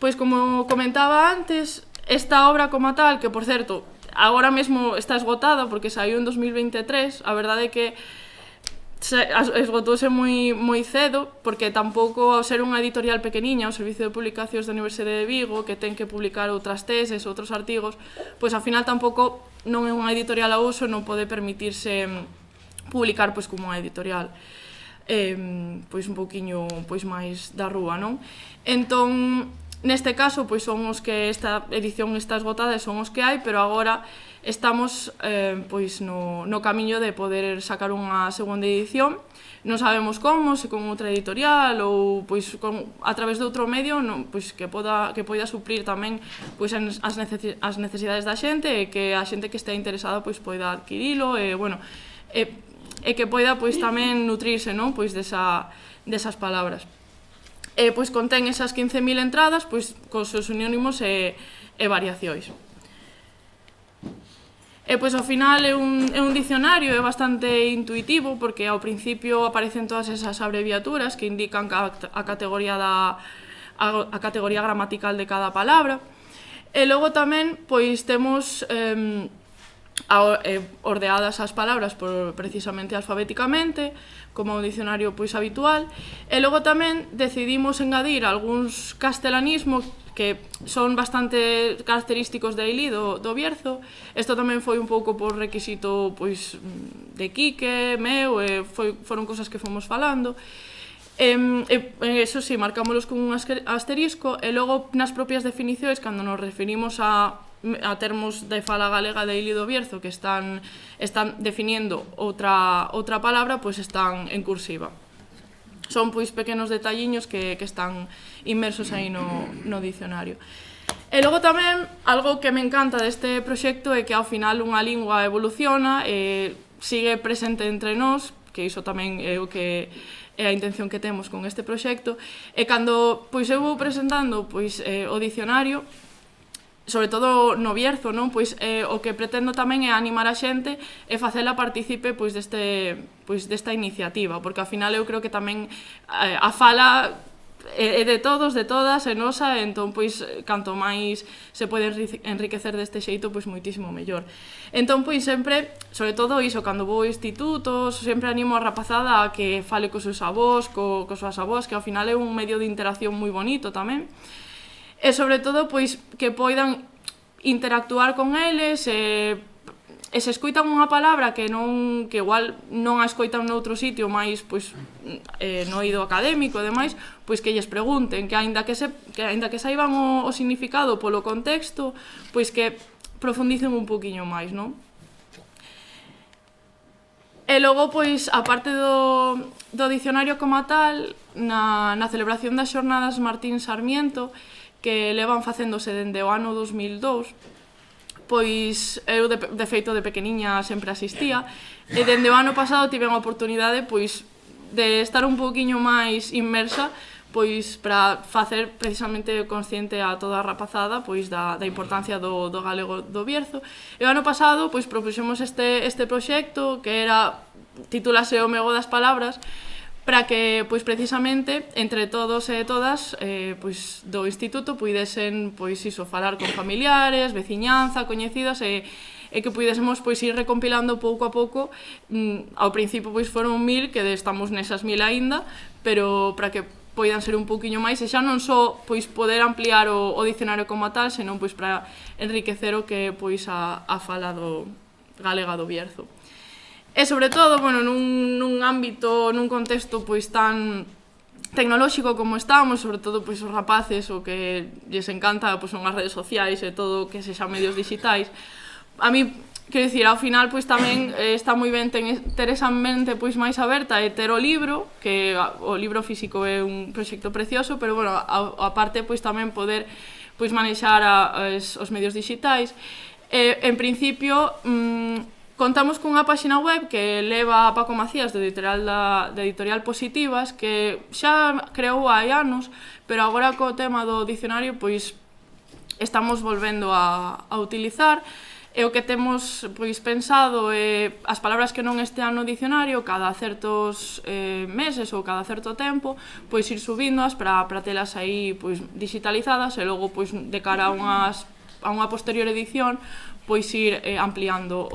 Pois como comentaba antes, esta obra como tal, que por certo, agora mesmo está esgotada porque saiu en 2023, a verdade é que esgotouse moi cedo, porque tampouco, ao ser unha editorial pequeniña, o Servicio de Publicacións da Universidade de Vigo, que ten que publicar outras teses, outros artigos, pois ao final tampouco non é unha editorial a uso, non pode permitirse publicar pois como unha editorial. pois un poquinho pois máis da rúa, non? Entón, neste caso, pois son os que esta edición está esgotada e son os que hai, pero agora estamos pois no camiño de poder sacar unha segunda edición. Non sabemos como, se con outra editorial ou pois a través de outro medio, pois que poida suplir tamén pois as necesidades da xente e que a xente que este interesada pois poida adquirilo e bueno, e que poida pois tamén nutrirse, non, pois desas palabras. Pois contén esas 15.000 entradas pois cos seus sinónimos e variacións. Pois ao final é un dicionario, é bastante intuitivo porque ao principio aparecen todas esas abreviaturas que indican a categoría gramatical de cada palabra. E logo tamén pois temos ordeadas as palabras precisamente alfabéticamente, como un dicionario pois habitual. E logo tamén decidimos engadir algúns castelanismos que son bastante característicos de aí do Bierzo. Isto tamén foi un pouco por requisito pois de Quique, meu, e foron cosas que fomos falando. Eso sí, marcámoslos con un asterisco, e logo nas propias definicións, cando nos referimos a termos de fala galega de Ili do Bierzo que están definindo outra palabra, pois están en cursiva. Son pois pequenos detalliños que están inmersos aí no dicionario. E logo tamén, algo que me encanta deste proxecto é que ao final unha lingua evoluciona e sigue presente entre nós, que iso tamén é o que é a intención que temos con este proxecto, e cando pois eu vou presentando pois o dicionario, sobre todo no Bierzo, non? Pois o que pretendo tamén é animar a xente e facela partícipe pois desta iniciativa, porque ao final eu creo que tamén a fala é de todos, de todas, é nosa, entón pois canto máis se pode enriquecer deste xeito, pois moitísimo mellor. Entón pois sempre, sobre todo iso, cando vou a institutos, sempre animo a rapazada a que fale cos seus avós, cos súas avós, que ao final é un medio de interacción moi bonito tamén. E sobre todo pois que poidan interactuar con eles e se escoitan unha palabra que igual non a escoitan noutro sitio máis pois no oído académico e demais, pois que lles pregunten, que aínda que saiban o significado polo contexto, pois que profundicen un poquinho máis, non? E logo, pois, a parte do dicionario como tal, na celebración das xornadas Martín Sarmiento, que levan facéndose dende o ano 2002, pois eu de feito de pequeniña sempre asistía, e dende o ano pasado tive a oportunidade pois de estar un pouquiño máis inmersa pois para facer precisamente consciente a toda a rapazada pois da importancia do galego do Bierzo. E o ano pasado pois propuxemos este proxecto que era titulase O Mego das Palabras, para que, pois, precisamente, entre todos e todas, pois, do instituto puidesen, pois, iso, falar con familiares, veciñanza, coñecidas, e que puidésemos, pois, ir recompilando pouco a pouco. Ao principio, pois, foron 1000, que estamos nesas 1000 aínda, pero para que poidan ser un pouquiño máis, e xa non só, pois, poder ampliar o dicionario como tal, senón, pois, para enriquecer o que, pois, a fala galega do Bierzo. E, sobre todo, bueno, nun ámbito, nun contexto pois tan tecnolóxico como estamos, sobre todo pois os rapaces, o que lles encanta pois son as redes sociais e todo o que sexa medios digitais. A mí, quero dicir, ao final pois tamén está moi ben ter esa mente pois máis aberta e ter o libro, que o libro físico é un proxecto precioso, pero bueno, a parte pois tamén poder pois manexar os medios digitais. En principio, contamos cunha páxina web que leva a Paco Macías de Editorial Positivas, que xa creou hai anos, pero agora co tema do dicionario pois estamos volvendo a utilizar. E o que temos pois pensado é as palabras que non estean no dicionario cada certos meses ou cada certo tempo, pois ir subíndoas para telas aí pois digitalizadas e logo pois de cara a unha posterior edición pois ir ampliando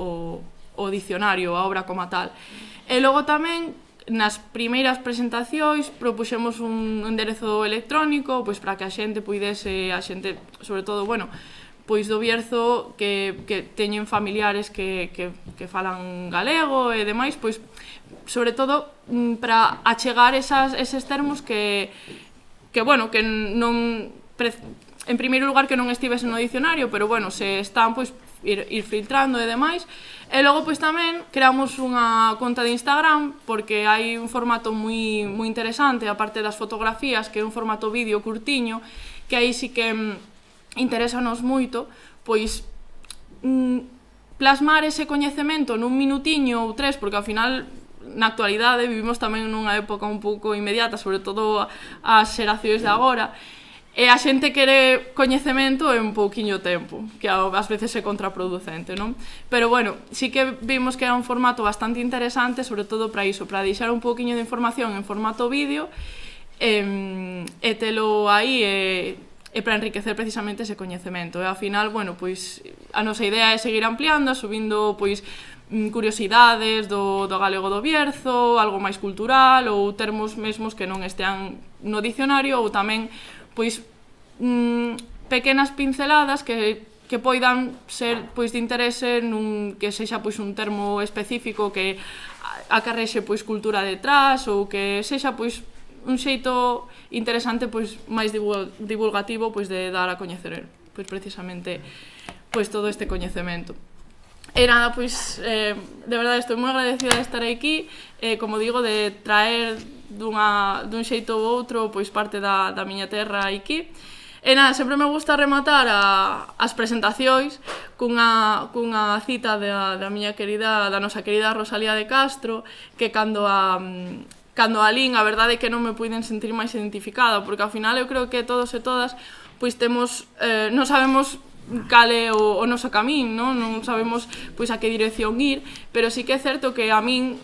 o dicionario, a obra como tal. E logo tamén, nas primeiras presentacións, propuxemos un enderezo electrónico pois para que a xente puidese, sobre todo, bueno, pois do Bierzo que teñen familiares que falan galego e demais, pois sobre todo para achegar eses termos que bueno, que non en primeiro lugar que non estivesen no dicionario, pero bueno, se están pois ir filtrando e demais. E logo pois tamén creamos unha conta de Instagram porque hai un formato moi interesante, aparte das fotografías, que é un formato vídeo curtiño, que aí sí que interésanos moito, pois plasmar ese coñecemento nun minutiño ou tres, porque ao final na actualidade vivimos tamén nunha época un pouco inmediata, sobre todo as xeracións de agora, e a xente quere coñecemento en pouquiño tempo, que ás veces é contraproducente, non? Pero bueno, sí que vimos que era un formato bastante interesante, sobre todo para iso, para deixar un pouquiño de información en formato vídeo e telo aí e para enriquecer precisamente ese coñecemento. E ao final, bueno, pois a nosa idea é seguir ampliando, subindo pois curiosidades do galego do Bierzo, algo máis cultural ou termos mesmos que non estean no dicionario, ou tamén pois pequenas pinceladas que poidan ser pois de interese que sexa pois un termo específico que acarrexe pois cultura detrás, ou que sexa pois un xeito interesante pois máis divulgativo pois de dar a coñecer pois precisamente pois todo este coñecemento. E nada, pois de verdade estou moi agradecida de estar aquí, como digo, de traer dun xeito ou outro pois parte da miña terra aquí. E nada, sempre me gusta rematar as presentacións cunha cita da nosa querida Rosalía de Castro, que cando a lin, a verdade é que non me puiden sentir máis identificada, porque ao final eu creo que todos e todas pois temos, non sabemos cal é o noso camín, non sabemos pois a que dirección ir, pero sí que é certo que a min,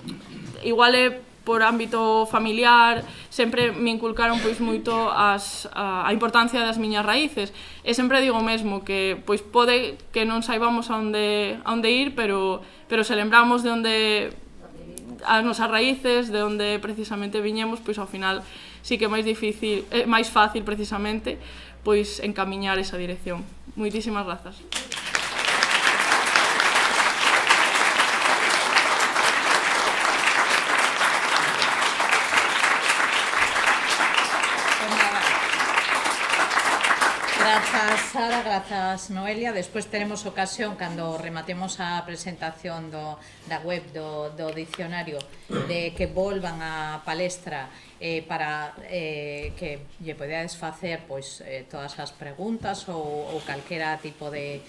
igual é por ámbito familiar, sempre me inculcaron pois moito a importancia das miñas raíces, e sempre digo mesmo que pois pode que non saibamos a onde ir, pero se lembramos de onde as nosas raíces, de onde precisamente viñemos, pois ao final sí que é máis fácil precisamente pois encamiñar esa dirección. Moitísimas grazas. Grazas, Sara, grazas, Noelia. Despois teremos ocasión, cando rematemos a presentación da web do dicionario, de que volvan a palestra para que lle podeades facer pois todas as preguntas ou calquera tipo de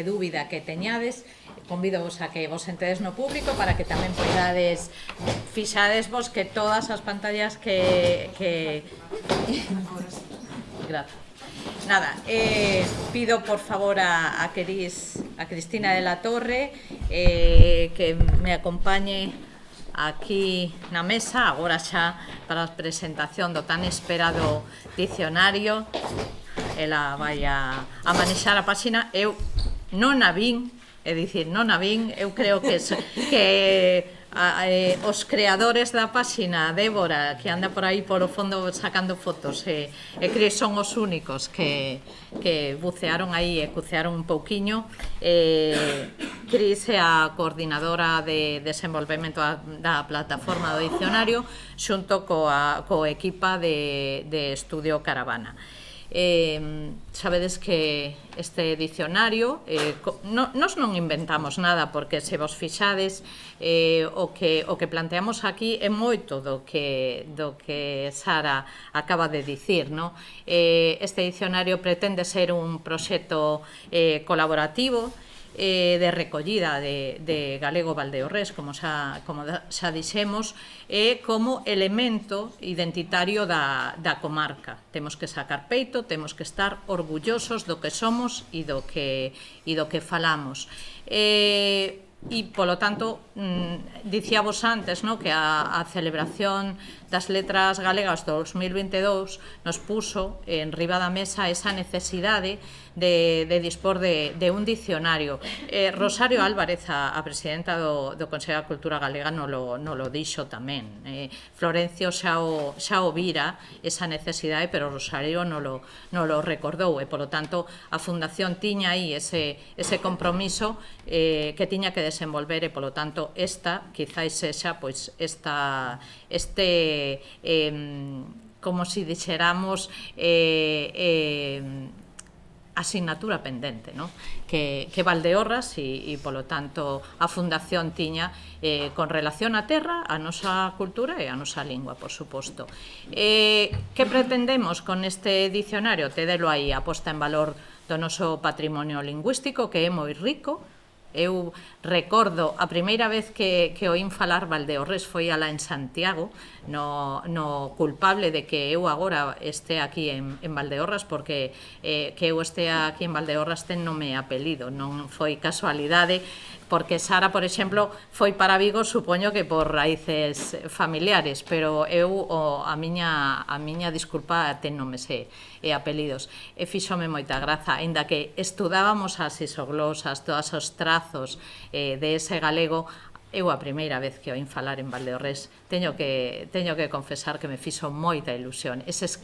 dúbida que teñades. Convido-vos a que vos sentedes no público para que tamén podades fixades vos que todas as pantallas que Grazas. Nada, pido por favor a Cristina de la Torre que me acompañe aquí na mesa, agora xa para a presentación do tan esperado dicionario. Ela vai a manexar a páxina. Eu non a vin, é dicir, non a vin, eu creo que os creadores da páxina, Débora, que anda por aí polo fondo sacando fotos, e Cris son os únicos que bucearon aí e cucearon un pouquiño. Cris é a coordinadora de desenvolvemento da plataforma do dicionario xunto coa equipa de Estudio Caravana. Sabedes que este dicionario nos non inventamos nada, porque se vos fixades o que planteamos aquí é moito do que Sara acaba de dicir, non? Este dicionario pretende ser un proxecto colaborativo de recollida de galego valdeorrés, como xa dixemos, e como elemento identitario da comarca. Temos que sacar peito, temos que estar orgullosos do que somos e do que falamos. E, polo tanto, dicíamos antes que a celebración das letras galegas 2022 nos puso en riba da mesa esa necesidade de dispor de un diccionario. Rosario Álvarez, a presidenta do Consello da Cultura Galega, non lo dixo tamén. Florencio xa o vira esa necesidade, pero Rosario non lo recordou, e polo tanto a Fundación tiña aí ese compromiso que tiña que desenvolver, e polo tanto esta quizás sexa pois como se dixéramos asignatura pendente, ¿no? que Valdeorras e polo tanto a Fundación tiña con relación á terra, a nosa cultura e a nosa lingua, por suposto. Que pretendemos con este dicionario? Tedelo aí, a posta en valor do noso patrimonio lingüístico, que é moi rico. Eu recordo a primeira vez que oín falar Valdeorres foi alá en Santiago, no culpable de que eu agora este aquí en Valdeorras, porque que eu este aquí en Valdeorras ten nome e apelido, non foi casualidade, porque Sara, por exemplo, foi para Vigo, supoño que por raíces familiares, pero eu a miña disculpa ten nomes e apelidos. E fíxome moita graza, aínda que estudábamos as isoglosas, todos os trazos de ese galego, eu a primeira vez que oín falar en Valdeorres teño que confesar que me fixo moita ilusión eses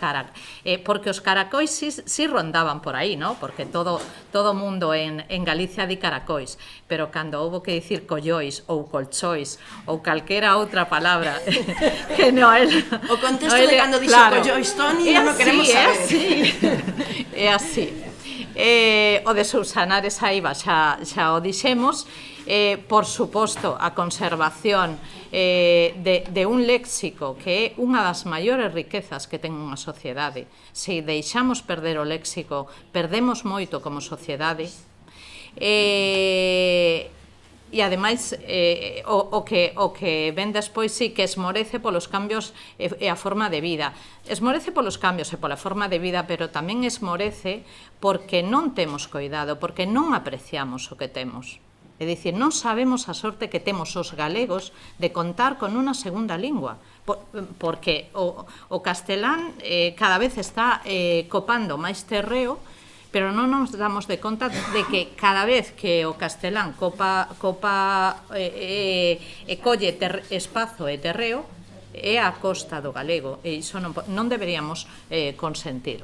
porque os caracois si rondaban por aí, ¿no? Porque todo mundo en Galicia di caracois, pero cando houbo que dicir collois ou colchois ou calquera outra palabra que non é o contexto de cando dixo collois, Toni, non o queremos saber. É así. O de subsanar esa IVA xa o dixemos. Por suposto, a conservación de un léxico que é unha das maiores riquezas que ten unha sociedade. Se deixamos perder o léxico, perdemos moito como sociedade. E ademais o que ven despois sí que esmorece polos cambios e a forma de vida. Esmorece polos cambios e pola forma de vida, pero tamén esmorece porque non temos coidado, porque non apreciamos o que temos. É dicir, non sabemos a sorte que temos os galegos de contar con unha segunda lingua, porque o castelán cada vez está copando máis terreo, pero non nos damos de conta de que cada vez que o castelán copa e colle espazo e terreo, é a costa do galego, e iso non deberíamos consentir.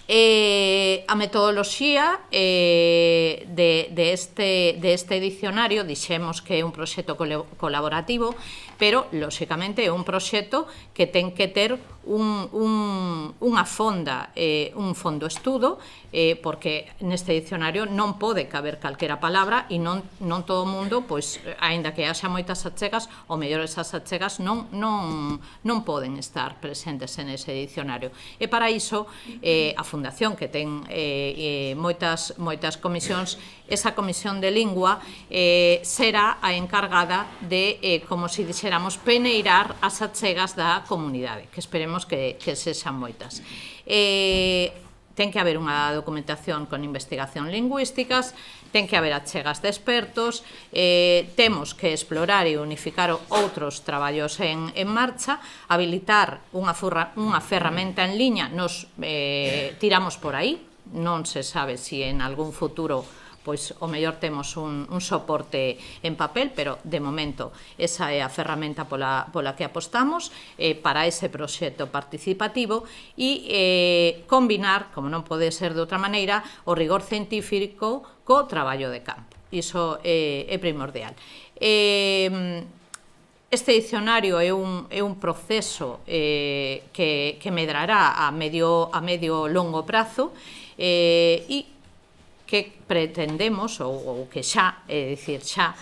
A metodoloxía de este dicionario dixemos que é un proxecto colaborativo, pero, lóxicamente, é un proxecto que ten que ter unha fonda, un fondo estudo, porque neste dicionario non pode caber calquera palabra e non todo o mundo, pois, aínda que haxa moitas achegas, o mellor esas achegas non poden estar presentes en ese dicionario. E para iso, a Fundación, que ten moitas comisións, esa comisión de lingua será a encargada de, como se dixéramos, peneirar as achegas da comunidade, que esperemos que sexan moitas. Ten que haber unha documentación con investigación lingüísticas, ten que haber achegas de expertos, temos que explorar e unificar outros traballos en marcha, habilitar unha ferramenta en liña, nos tiramos por aí, non se sabe se en algún futuro pois o mellor temos un soporte en papel, pero de momento esa é a ferramenta pola que apostamos para ese proxecto participativo e combinar, como non pode ser de outra maneira, o rigor científico co traballo de campo. Iso é primordial. Este dicionario é un proceso que medrará a medio longo prazo e que pretendemos, ou que xa, é dicir, xa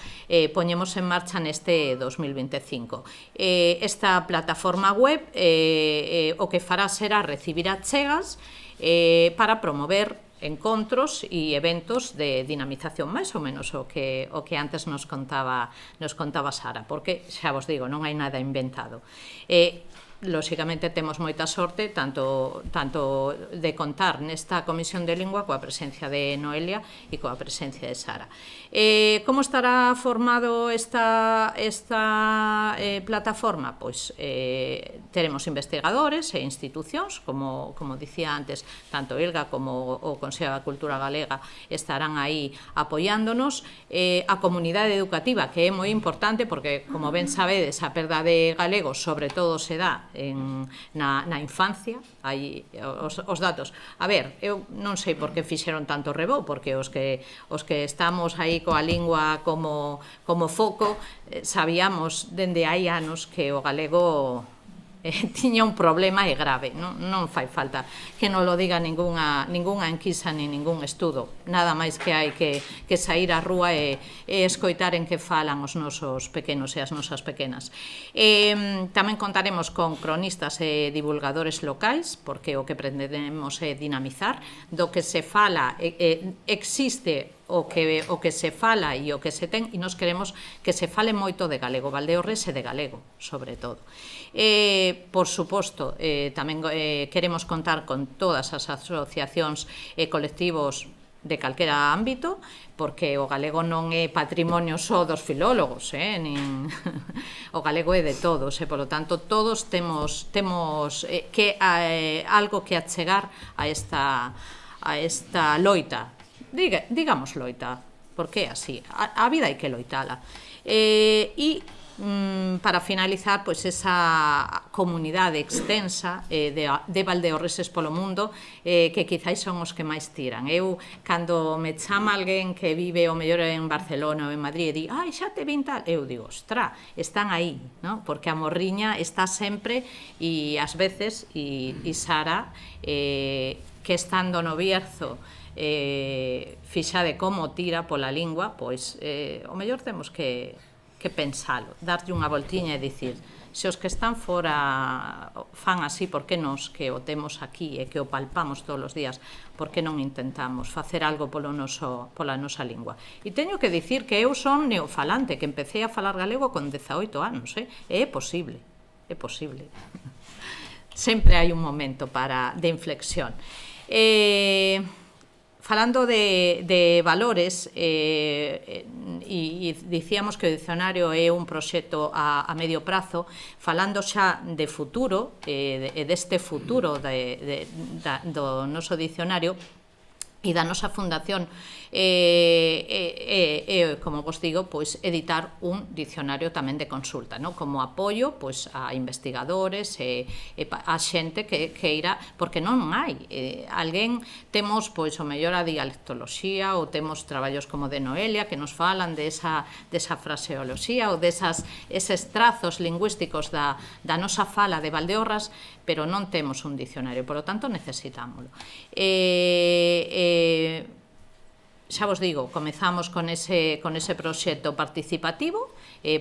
poñemos en marcha neste 2025. Esta plataforma web o que fará será recibir achegas para promover encontros e eventos de dinamización, máis ou menos o que antes nos contaba Sara, porque, xa vos digo, non hai nada inventado. lóxicamente temos moita sorte tanto de contar nesta Comisión de Lingua coa presencia de Noelia e coa presencia de Sara. Como estará formado esta plataforma? Pois teremos investigadores e institucións, como dicía antes, tanto ILGA como o Consello da Cultura Galega estarán aí apoiándonos, a comunidade educativa, que é moi importante porque, como ben sabedes, a perda de galego sobre todo se dá na infancia, aí os datos. A ver, eu non sei por que fixeron tanto rebó, porque os que estamos aí coa lingua como foco, sabíamos dende hai anos que o galego tiña un problema e grave, non fai falta que non lo diga ningunha enquisa ni ningún estudo, nada máis que hai que sair á rúa e escoitar en que falan os nosos pequenos e as nosas pequenas. Tamén contaremos con cronistas e divulgadores locais, porque o que pretendemos é dinamizar do que se fala, existe o que se fala e o que se ten, e nos queremos que se fale moito de galego, valdeorres e de galego, sobre todo. Por suposto, tamén queremos contar con todas as asociacións e colectivos de calquera ámbito, porque o galego non é patrimonio só dos filólogos, nin o galego é de todos, e polo tanto todos temos que algo que achegar a esta loita, digamos loita, porque é así, a vida hai que loitala. E para finalizar, pois esa comunidade extensa de valdeorreses polo mundo, que quizáis son os que máis tiran. Eu, cando me chama alguén que vive o mellor en Barcelona ou en Madrid e di, ai, xa te vin tal, eu digo, ostra, están aí, non? Porque a morriña está sempre, e ás veces, e Sara, que estando no Bierzo, fixade como tira pola lingua, pois o mellor temos que pensalo, darlle unha voltiña e dicir, se os que están fora fan así, por que nos que o temos aquí e que o palpamos todos os días, por que non intentamos facer algo pola nosa lingua? E teño que dicir que eu son neofalante, que empecé a falar galego con 18 anos, e é posible, sempre hai un momento de inflexión. Falando de valores, e dicíamos que o dicionario é un proxecto a medio prazo, falando xa de futuro, e deste futuro do noso dicionario e da nosa fundación, como vos digo, pois editar un dicionario tamén de consulta, como apoio a investigadores e a xente que queira, porque non hai alguén, temos o mellor a dialectoloxía, ou temos traballos como de Noelia que nos falan desa fraseoloxía ou eses trazos lingüísticos da nosa fala de Valdeorras, pero non temos un dicionario, por lo tanto necesitámoslo. Xa vos digo, comezamos con ese proxecto participativo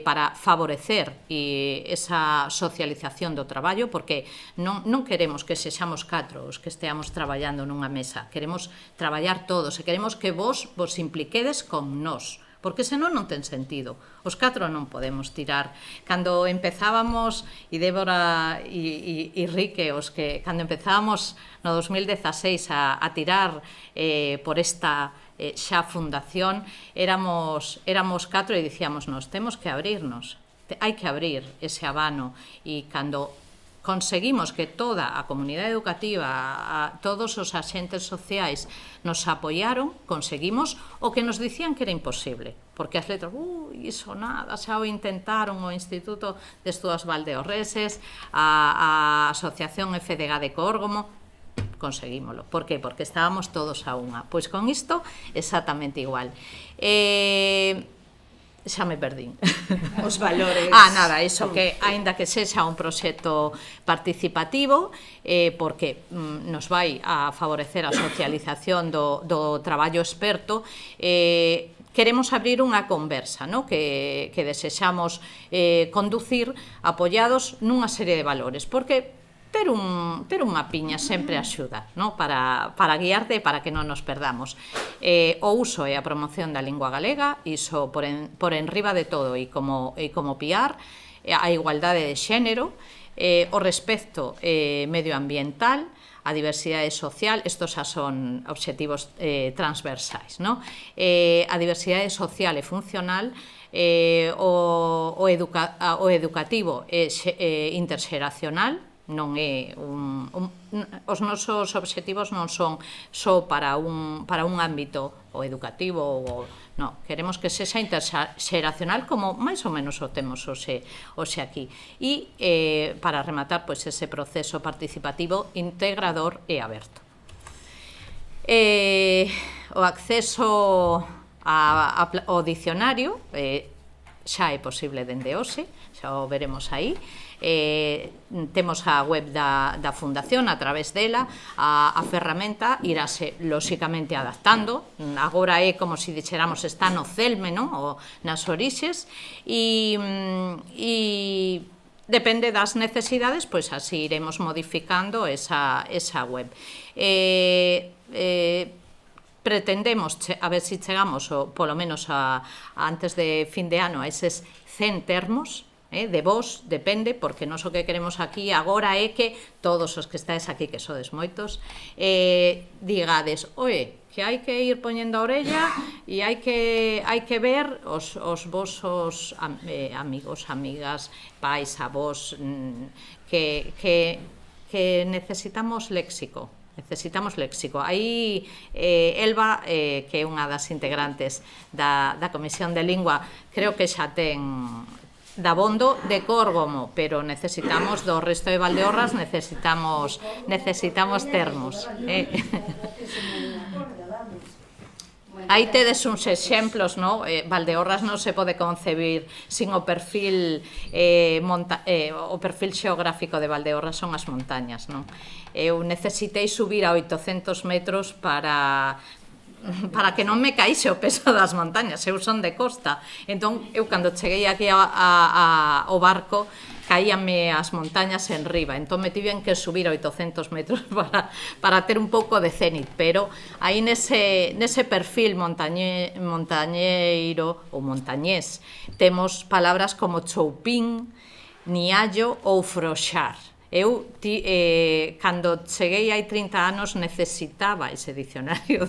para favorecer esa socialización do traballo, porque non queremos que sexamos 4 os que esteamos traballando nunha mesa, queremos traballar todos e queremos que vos impliquedes con nós, porque senón non ten sentido. Os 4 non podemos tirar. Cando empezábamos, e Débora e Rique, cando empezábamos no 2016 a tirar por esta xa fundación, éramos 4 e dicíamos, nos temos que abrirnos, hai que abrir ese abano, e cando conseguimos que toda a comunidade educativa, todos os axentes sociais nos apoiaron, conseguimos o que nos dicían que era imposible, porque as letras, iso nada, xa o intentaron o Instituto de Estudos Valdeorreses, a Asociación FDG de Córgomo, conseguímolo. Por que? Porque estábamos todos a unha. Pois con isto, exactamente igual. Xa me perdín. Os valores. Nada, iso, que aínda que sexa un proxecto participativo, porque nos vai a favorecer a socialización do traballo experto, queremos abrir unha conversa, que desexamos conducir apoiados nunha serie de valores, porque ter un mapiña sempre axuda, para guiarte e para que non nos perdamos. O uso e a promoción da lingua galega, iso por enriba de todo, e como piar, a igualdade de xénero, o respecto medioambiental, a diversidade social, estos xa son obxectivos transversais, non? A diversidade social e funcional, o educativo e interxeracional, non é os nosos obxectivos non son só para un ámbito o educativo, non, queremos que sexa interxeracional como máis ou menos o temos hoxe aquí. E para rematar, pois ese proceso participativo integrador e aberto. O acceso ao dicionario xa é posible dende hoxe, xa o veremos aí. Temos a web da Fundación, a través dela a ferramenta irase lóxicamente adaptando. Agora é como se dixéramos está no celme, non? Nas orixes, e depende das necesidades, pois así iremos modificando esa web. Pretendemos, a ver se chegamos polo menos antes de fin de ano a eses 100 termos de vos, depende, porque non o que queremos aquí agora é que todos os que estáis aquí, que sodes moitos, digades, oe, que hai que ir poñendo a orella e hai que ver os vosos amigos, amigas, pais, avós, que necesitamos léxico. Aí Elba, que é unha das integrantes da Comisión de Lingua, creo que xa ten dabondo de Córgomo, pero necesitamos do resto de Valdeorras, necesitamos termos. Aí tedes uns exemplos, non? Valdeorras non se pode concebir sin o perfil xeográfico de Valdeorras son as montañas, non? Eu necesitei subir a 800 metros para que non me caíse o peso das montañas, eu son de costa, entón eu cando cheguei aquí ao barco caíanme as montañas en riba, entón me tiven que subir a 800 metros para ter un pouco de cénit, pero aí nese perfil montañeiro ou montañés temos palabras como choupín, niallo ou froxar. Eu, cando cheguei hai 30 anos, necesitaba ese dicionario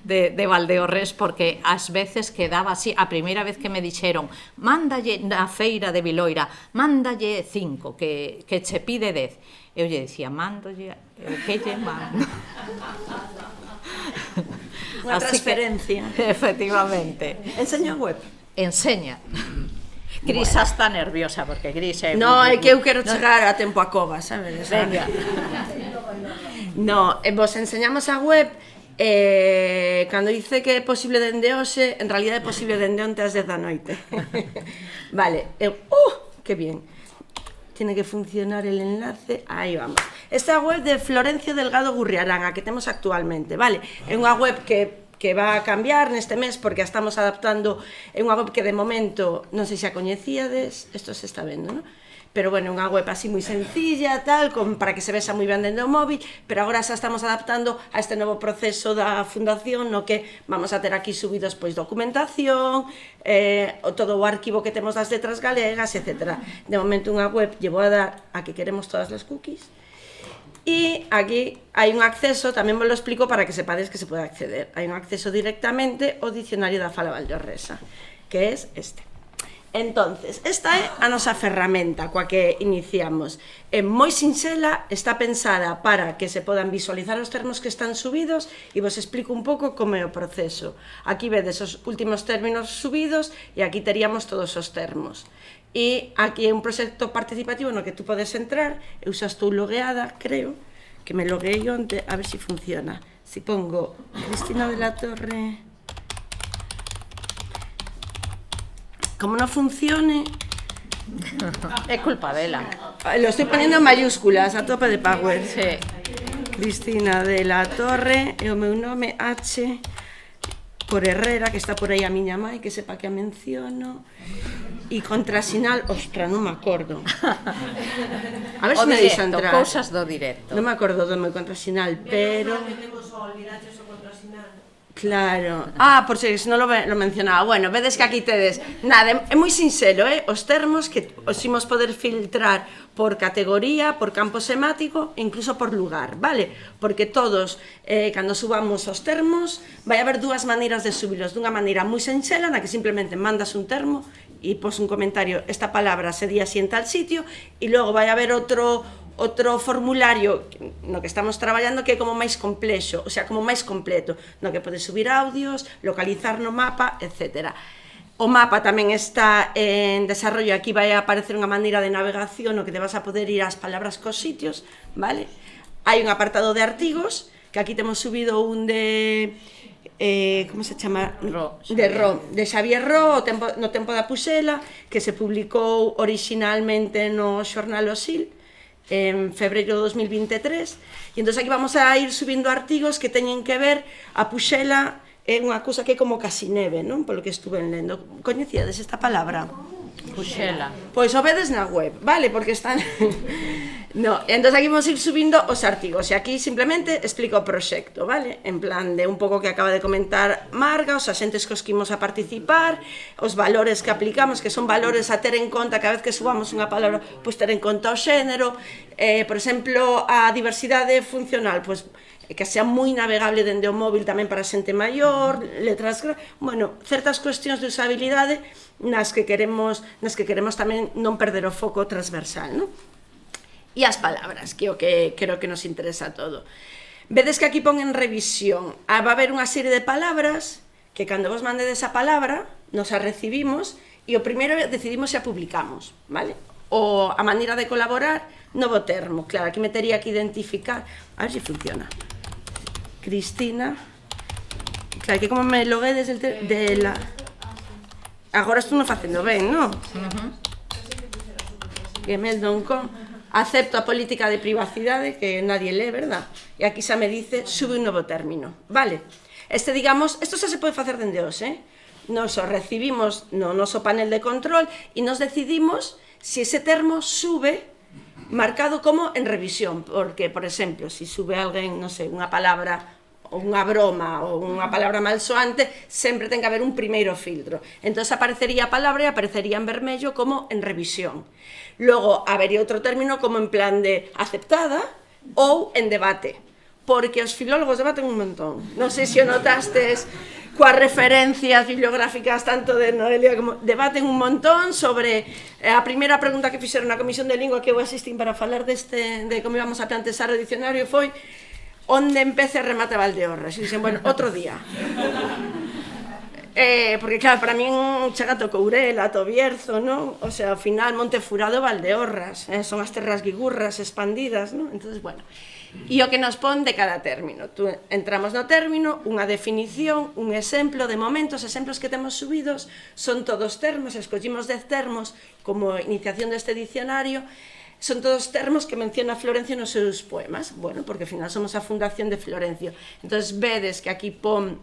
de Valdeorres, porque ás veces quedaba así. A primeira vez que me dixeron, mándalle na feira de Viloira, mándalle 5, que che pide 10. Eu lle dicía, mándolle, que lle mando? Unha transferencia. Efectivamente. Enseña a web. Enseña. Grisa está nerviosa, porque Grisa é... No, é que eu quero chegar a tempo a cova, sabes? Venga. No, vos enseñamos a web, cando dice que é posible dende hoxe, en realidad é posible dende onte ás 10 da noite. Vale, que bien. Tiene que funcionar el enlace, aí vamos. Esta web de Florencio Delgado Gurriarán, a que temos actualmente, vale? É unha web que va a cambiar neste mes porque a estamos adaptando, é unha web que de momento non sei se a coñecíades, isto se está vendo, non? Pero bueno, unha web así moi sencilla, tal, para que se vexa moi ben dende o móvil, pero agora xa estamos adaptando a este novo proceso da Fundación, no que vamos a ter aquí subidos pois documentación, todo o arquivo que temos das letras galegas, etc. De momento unha web lle vou a dar a que queremos todas as cookies. E aquí hai un acceso, tamén vos lo explico para que sepades que se pode acceder. Hai un acceso directamente ao dicionario da fala valdeorresa, que é este. Entonces, esta é a nosa ferramenta coa que iniciamos. É moi sinxela, está pensada para que se podan visualizar os termos que están subidos e vos explico un pouco como é o proceso. Aquí vedes os últimos términos subidos e aquí teríamos todos os termos. E aquí é un proxecto participativo no que tú podes entrar, eu xa estou logueada, creo, que me logueei onte, a ver se funciona. Si pongo Cristina de la Torre... Como non funcione... É culpa dela. Lo estoy poniendo en mayúsculas, a tope de power. Sí. Cristina de la Torre, e o meu nome H... por Herrera, que está por aí a miña mãe, que sepa que a menciono. E contrasinal, ostra, non me acordo. A ver se me deixa entrar. Cousas do directo. Non me acordo do meu contrasinal, pero... Claro. Por si non lo mencionaba. Bueno, vedes que aquí tedes... Nada, é moi sinxelo, os termos que os imos poder filtrar por categoría, por campo semático e incluso por lugar, vale? Porque todos, cando subamos os termos, vai haber dúas maneiras de subilos. Dunha maneira moi sinxela, na que simplemente mandas un termo e pos un comentario, esta palabra se di así en tal sitio, e logo vai haber outro formulario no que estamos traballando que é como máis complexo, o sea, como máis completo, no que podes subir audios, localizar no mapa, etc. O mapa tamén está en desarrollo, aquí vai a aparecer unha maneira de navegación no que te vas a poder ir ás palabras cos sitios, vale? Hai un apartado de artigos, que aquí temos subido un de... como se chama? De Xavier Ro, no tempo da Puxela, que se publicou orixinalmente no xornal O Sil, en febreiro de 2023, e entón aquí vamos a ir subindo artigos que teñen que ver a Puxela, é unha cousa que é como casi neve, non? Polo que estuve lendo. Coñecíades esta palabra? Puxela. Pois o vedes na web, vale? Porque están... No, entón aquí vamos a ir subindo os artigos, e aquí simplemente explico o proxecto, vale? En plan de un pouco que acaba de comentar Marga, os axentes cos que imos a participar, os valores que aplicamos, que son valores a ter en conta cada vez que subamos unha palabra, pois ter en conta o xénero, por exemplo, a diversidade funcional, pois que sea moi navegable dende o móvil tamén para xente maior, letras, bueno, certas cuestións de usabilidade nas que queremos tamén non perder o foco transversal, non? E as palabras, que é o que creo que nos interesa todo. Vedes que aquí pon en revisión, va a haber unha serie de palabras que cando vos mandedes a palabra, nos a recibimos e o primeiro decidimos se a publicamos, vale? O a maneira de colaborar, novo termo, claro, aquí metería que identificar, a ver se funciona. Cristina, claro, que como me loguei desde la... Agora estou non facendo ben, non? Gmail.com. Acepto a política de privacidade que nadie lee, verdad? E aquí xa me dice, sube un novo término, vale? Digamos, isto xa se pode facer dende hoxe, nos o recibimos no noso panel de control e nos decidimos se ese termo sube marcado como en revisión, porque, por exemplo, se sube alguén, non sei, unha palabra ou unha broma ou unha palabra malsoante, sempre ten que haber un primeiro filtro. Entón aparecería a palabra e aparecería en vermello como en revisión. Logo, habería outro término como en plan de aceptada ou en debate, porque os filólogos debaten un montón. Non sei se o notastes coas referencias bibliográficas tanto de Noelia como debaten un montón sobre a primeira pregunta que fixeron na Comisión de Lingua que eu asistín para falar de como íbamos a plantexar o dicionario foi onde empece e remate Valdeorras. E dixen, bueno, outro día. Porque, claro, para min chega a Tocourela, a Tobierzo, non? O sea, ao final, Montefurado, Valdeorras. Son as terras guigurras expandidas, non? Entón, bueno. E o que nos pon de cada término. Entramos no término, unha definición, un exemplo. De momento, os exemplos que temos subidos son todos termos. Escollimos 10 termos como iniciación deste dicionario. Son todos termos que menciona Florencio nos seus poemas, bueno, porque ao final somos a fundación de Florencio. Entón, vedes que aquí pon,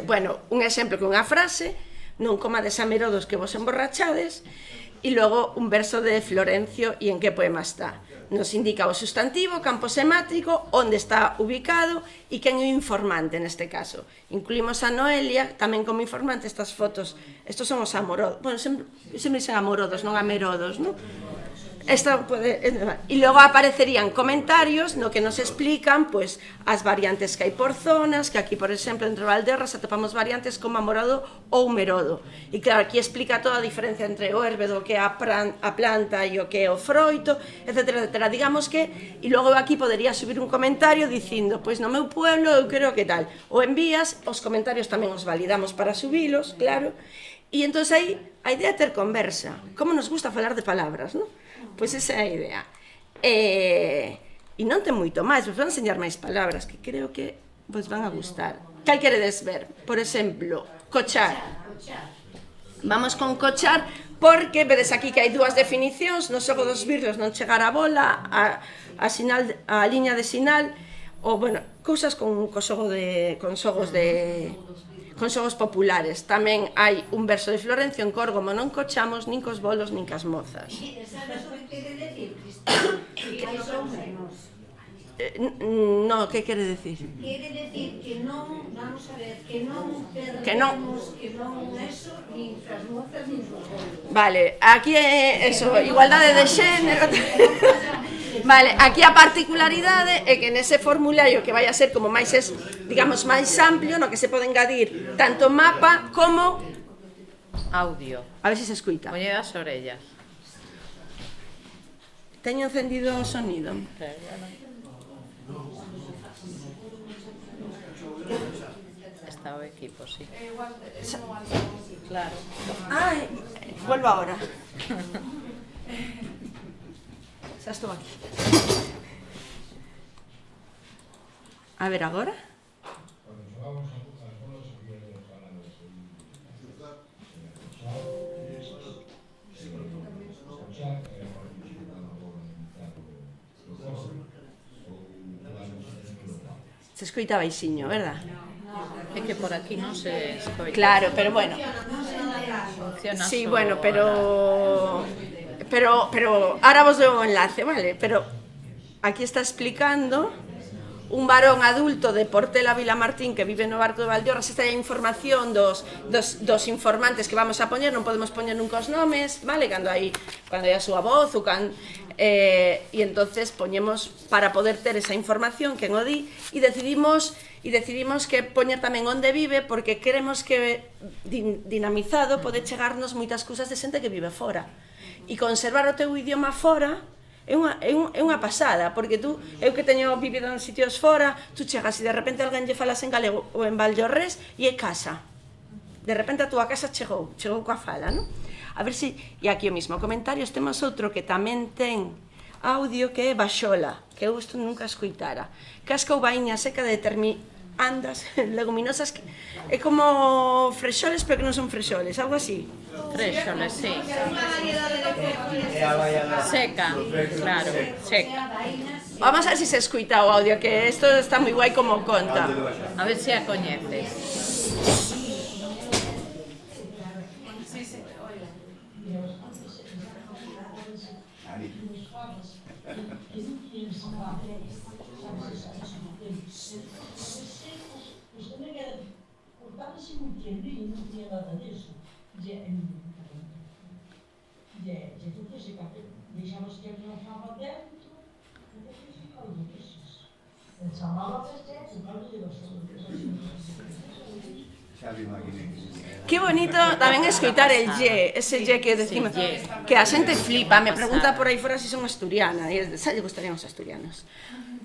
bueno, un exemplo con unha frase, non comades a merodos que vos emborrachades, e logo un verso de Florencio e en que poema está. Nos indica o sustantivo, campo semático, onde está ubicado e quen é o informante neste caso. Incluímos a Noelia tamén como informante. Estas fotos, estos son os amorodos, bueno, sempre dicen amorodos, non amerodos, non? E logo aparecerían comentarios no que nos explican pois as variantes que hai por zonas, que aquí, por exemplo, entre Valdeorras atopamos variantes como amorodo ou merodo. E claro, aquí explica toda a diferencia entre o érbedo, que é a planta e o que é o froito, etc. Digamos que, e logo aquí podería subir un comentario dicindo, pois no meu pueblo eu creo que tal. O envías, os comentarios tamén os validamos para subilos, claro. E entón aí a idea é ter conversa. Como nos gusta falar de palabras, non? Pois esa é a idea. E non ten moito máis, vos vou enseñar máis palabras que creo que vos van a gustar. Cal queredes ver? Por exemplo, cochar. Vamos con cochar porque vedes aquí que hai dúas definicións. No xogo dos birlos non chegar a bola, a liña de sinal, ou, bueno, cousas con xogos populares. Tamén hai un verso de Florencio en cor, como non cochamos nin cos bolos nin cas mozas. No, que quere decir? Quere decir que non, vamos a ver, que non Que non. perdemos, que non eso, nin as mozas, nin os golos. Vale, aquí é eso, igualdade de xénero. Vale, aquí a particularidade é que nese formulario que vai a ser como máis, digamos, máis amplio, no que se pode engadir tanto mapa como... Audio. A ver se se escuita. Poñed as orellas. Teño encendido o sonido. Está o equipo, sí. Claro. Ai, vuelvo ahora. Xa estou aquí. A ver, agora? Se escoita baixiño, verdad? É que por aquí non se escoita. Claro, pero bueno. Funciona Sí, só bueno, a pero ahora vos dou o enlace, vale? Pero aquí está explicando un varón adulto de Portela Vilamartín que vive no Barco de Valdeorras. Esta é a información dos informantes que vamos a poñer, non podemos poñer nunca os nomes, vale? Cando hai a súa voz ou e entonces poñemos para poder ter esa información que o di e decidimos que poñer tamén onde vive porque queremos que dinamizado pode chegarnos moitas cousas de xente que vive fora e conservar o teu idioma fora é unha pasada, porque eu que teño vivido en sitios fora, tú chegas e de repente alguén lle falas en galego ou en Valdeorrés e é casa. De repente a túa casa chegou coa fala, non? A ver se, e aquí o mismo comentarios, temos outro que tamén ten audio que é Baxola, que eu isto nunca escoitara. Casca ou vaíña seca de andas leguminosas que é como frexoles, pero que non son frexoles, algo así. Fréxoles, sí. Seca, claro, seca. Vamos a ver se se escuita o audio, que isto está moi guai como conta. A ver se a coñeces. Que bonito tamén escoitar el ese que decimos, que a xente flipa, me pregunta por aí fora se son asturiana, e xa lle gustarían os asturianos.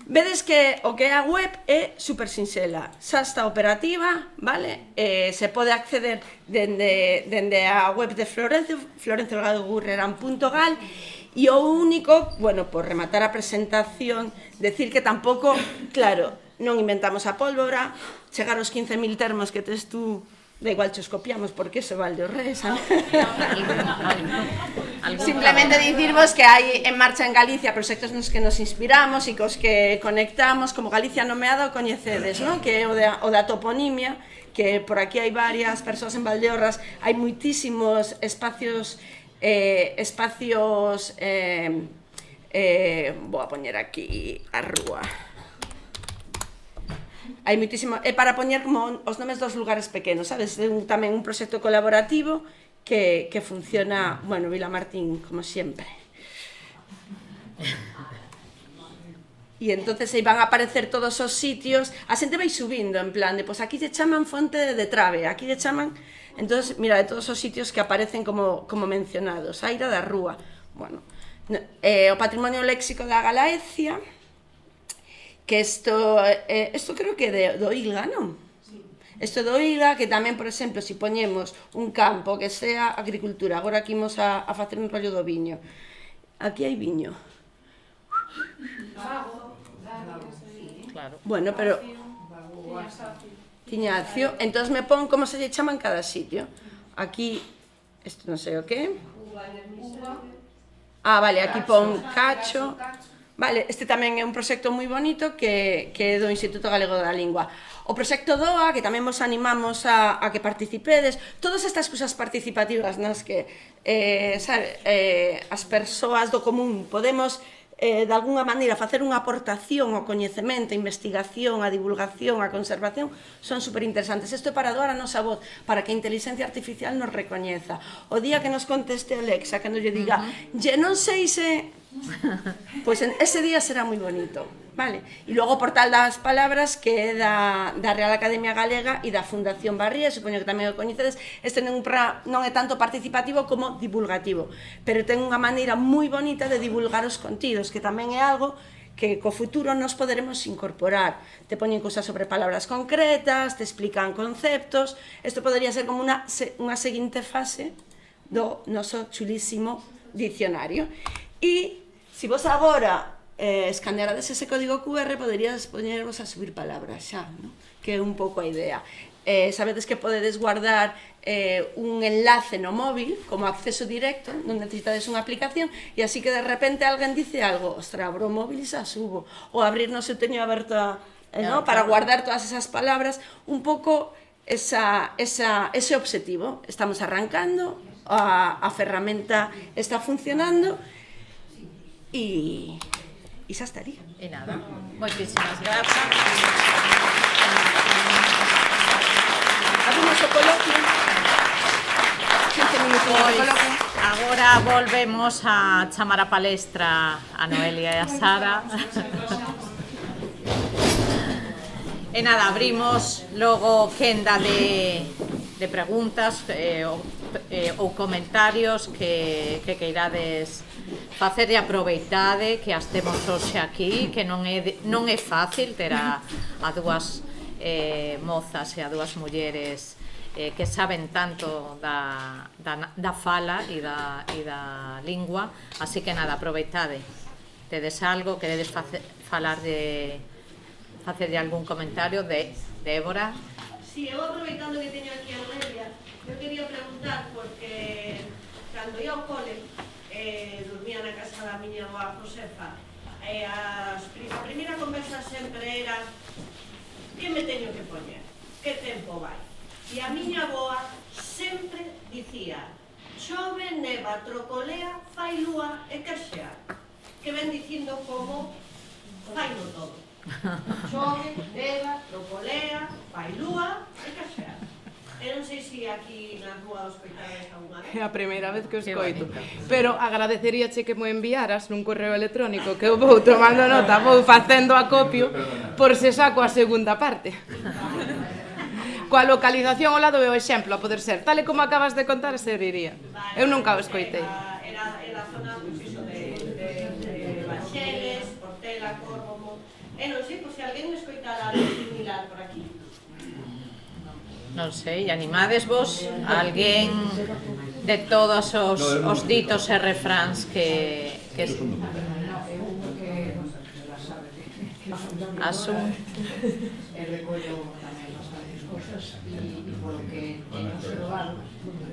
Vedes que o que é a web é super sinxela, xa está operativa, vale? Se pode acceder dende a web de florencio-gurreran.gal e o único, bueno, por rematar a presentación, decir que tampouco, claro, non inventamos a pólvora, chegar aos 15.000 termos que tes tú, da igual che os copiamos porque se Valdeorrés. Simplemente dicirvos que hai en marcha en Galicia proxectos nos que nos inspiramos e cos que conectamos, como Galicia Nomeada o coñecedes, non? Que é o da toponimia, que por aquí hai varias persoas en Valdeorras, hai moitísimos espacios vou a poñer aquí a rúa. Hai moitísimo, é para poñer como os nomes dos lugares pequenos, sabes? É tamén un proxecto colaborativo que funciona, bueno, Vilamartín, como sempre. E entonces aí van a aparecer todos os sitios, a xente vai subindo, en plan de, pois aquí te chaman Fonte de Trave, aquí te chaman... Entonces, mira, de todos os sitios que aparecen como mencionados, Aira da Rúa, bueno, o patrimonio léxico da Galaecia, que isto creo que é do ILGA, non? Isto do ILGA, que tamén, por exemplo, se poñemos un campo que sea agricultura, agora aquí imos a facer un rollo do viño. Aquí hai viño. Claro. Bueno, pero... Tiñacio. Entón me pon como se lle chama en cada sitio. Aquí, isto non sei o que. Ah, vale, aquí pon cacho. Vale, este tamén é un proxecto moi bonito que é do Instituto Galego da Lingua. O proxecto DOA, que tamén vos animamos a que participedes, todas estas cousas participativas nas que as persoas do común podemos de alguna maneira facer unha aportación ao coñecemento, a investigación, a divulgación, a conservación, son superinteresantes. Isto é para doar a nosa voz, para que a inteligencia artificial nos recoñeza. O día que nos conteste Alexa, cando lle diga, non sei se... Pois ese día será moi bonito, vale? E logo o Portal das Palabras, que é da Real Academia Galega e da Fundación Barría, supoño que tamén o coñecedes. Este non é tanto participativo como divulgativo, pero ten unha maneira moi bonita de divulgar os contidos, que tamén é algo que co futuro nos poderemos incorporar. Te poñen cousas sobre palabras concretas, te explican conceptos. Isto podería ser como unha seguinte fase do noso chulísimo dicionario. E se vos agora escanearades ese código QR, poderías poñervos a subir palabras xa, no? Que é un pouco a idea. Sabedes que podedes guardar un enlace no móvil como acceso directo, non necesitades unha aplicación, e así que de repente alguén dice algo, ostra, abro o móvil e xa subo, ou abrirnos eu teño aberta, no? Para guardar todas esas palabras, un pouco ese objetivo. Estamos arrancando, a ferramenta está funcionando, e xa estaría. E nada, moitísimas grazas. Abrimos o coloquio. 15 minutos de coloquio. Agora volvemos a chamar a palestra a Noelia e a Sara. E nada, abrimos logo quenda de preguntas ou comentarios que queirades facer, e aproveitade que as temos hoxe aquí, que non é fácil ter a dúas mozas e a dúas mulleres que saben tanto da fala e da lingua, así que nada, aproveitade. Tedes algo, queredes facerlle algún comentario de Débora? Si, eu aproveitando que teño aquí a Noelia, eu quería preguntar, porque cando ia ao cole, dormía na casa da miña avó Josefa, a primeira conversa sempre era que me teño que poñer, que tempo vai. E a miña avoa sempre dicía chove, neva, trocolea, fai lúa e caxea, que ven dicindo como fai no todo. Chove, neva, trocolea, fai lúa e caxea. Eu non sei se aquí na rúa os coitades alguna vez. É a primeira vez que os coito. Pero agradeceríache que mo enviaras nun correo electrónico, que eu vou tomando nota, vou facendo acopio, por se saco a segunda parte. Coa localización ao lado e o exemplo, a poder ser, tal e como acabas de contar, serviría. Eu nunca o escoitei. Era a zona, pois iso, de Baixeles, Portela, Córgomo. Non sei, pois se alguén me escoitara algo similar por aquí. Non sei, animadesvos a alguén de todos os ditos e refráns que asun. E recollo tamén bastantes cosas e polo que teño observado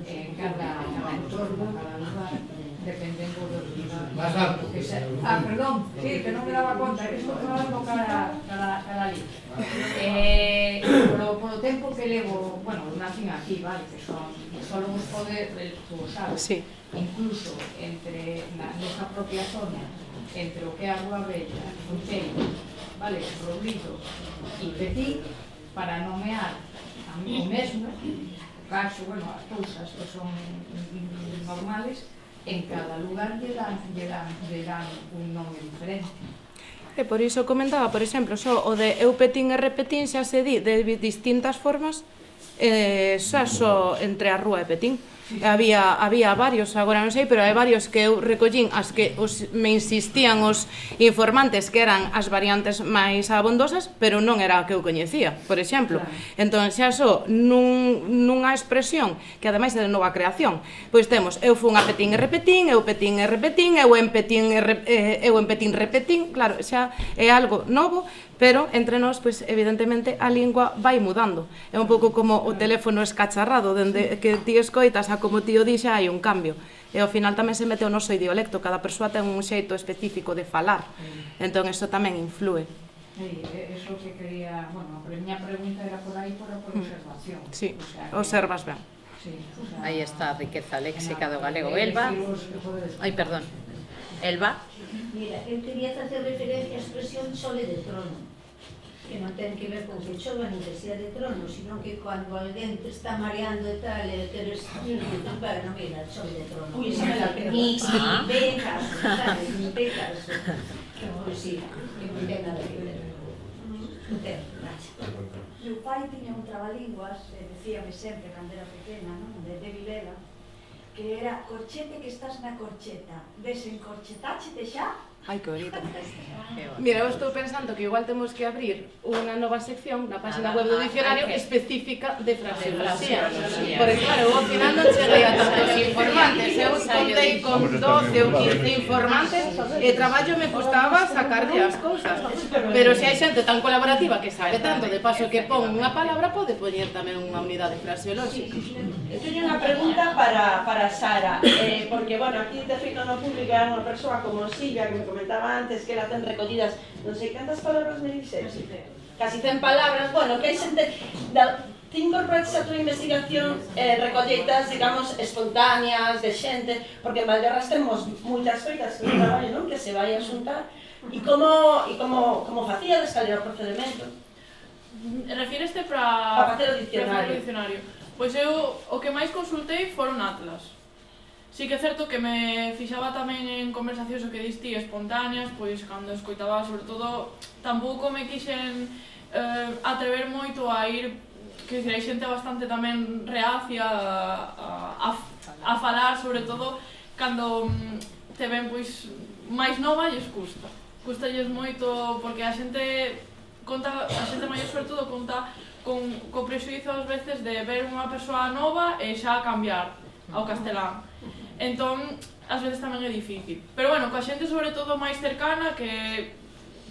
en cada entorno, cada lugar, dependendo dos lugares que se... perdón, sí, que non me daba conta, que estou falando cada libro. Polo tempo que levo, bueno, nacín aquí, vale, que son solo uns poder delictuosados, Sí. incluso entre nesta propia zona, entre o que é a Rúa Bella, Concello, vale, Roblido e Petit, para nomear a mí o mesmo, o caso, bueno, as cousas que son normales, en cada lugar lle dan un nome diferente. E por iso comentaba, por exemplo, só o de eu petín e repetín xa se di de distintas formas, xa só entre a Rúa e Petín. Había varios, agora non sei, pero hai varios que eu recollín as que me insistían os informantes que eran as variantes máis abondosas, pero non era a que eu coñecía, por exemplo. Entón, xa só nunha expresión que ademais é de nova creación, pois temos eu fun a Petín e repetín, eu petín e repetín, eu en Petín repetín, claro, xa é algo novo, pero entre nós, pois, evidentemente, a lingua vai mudando. É un pouco como o teléfono escacharrado, dende que ti escoitas a como ti o di xa hai un cambio. E ao final tamén se mete o noso idiolecto, cada persoa ten un xeito específico de falar. Entón, iso tamén influe. Eso que quería, bueno, a miña pregunta era por aí, por observación. Sí, O sea, observas ben. Sí, o sea, Aí está a riqueza léxica do galego. Elba. Ai, perdón. Elba? Mira, eu quería facer referencia á expresión chole de trono, que non ten que ver con que chova nin que sea de trono, sino que cando alguén te está mareando e tal, e teres bueno, mira, chole de trono. Ui, esa me la quedo. Ni ve caso, sabes, ni ve caso. Pois sí, que non ten nada que ver. Non ten, gracias. Meu pai tiña un trabalínguas, decíame sempre, cando era pequena, non? De Vilela, que era corchete que estás na corcheta, desencorchetáchete xa. Ai, que bonito. Mira, eu estou pensando que igual temos que abrir unha nova sección na página web do dicionario específica de fraseoloxía. Porque claro, eu ao final non cheguei a tantos informantes. Eu contei con 12 ou 15 informantes e traballo me costaba sacarlle as cousas. Pero se hai xente tan colaborativa que sabe tanto, de paso que pon unha palabra, pode poñer tamén unha unidade fraseolóxica. Eu teño unha pregunta para Sara, porque, bueno, aquí de feito no público hai unha persoa como Silvia, que me comentaba antes que ela ten recollidas non sei cantas palabras me dixes, casi 100 palabras, bueno, que hai xente ti incorporaste a tua investigación recolleitas, digamos, espontáneas de xente, porque en Valdeorras temos moitas feitas que traballo, non? Que se vai a xuntar, e como facíades, cal era o procedimento? Refíreste Para para facer o dicionario. Pois eu o que máis consultei foron atlas. Sí que é certo que me fixaba tamén en conversacións o que diste espontáneas, pois cando escoitaba, sobre todo, tampouco me quixen atrever moito a ir, que hai xente bastante tamén reacia a falar, sobre todo cando te ven pois máis nova e custa. Custalles moito porque a xente maior sobre todo conta co prexuízo ás veces de ver unha persoa nova e xa cambiar ao castelán. Entón, ás veces tamén é difícil. Pero bueno, coa xente sobre todo máis cercana que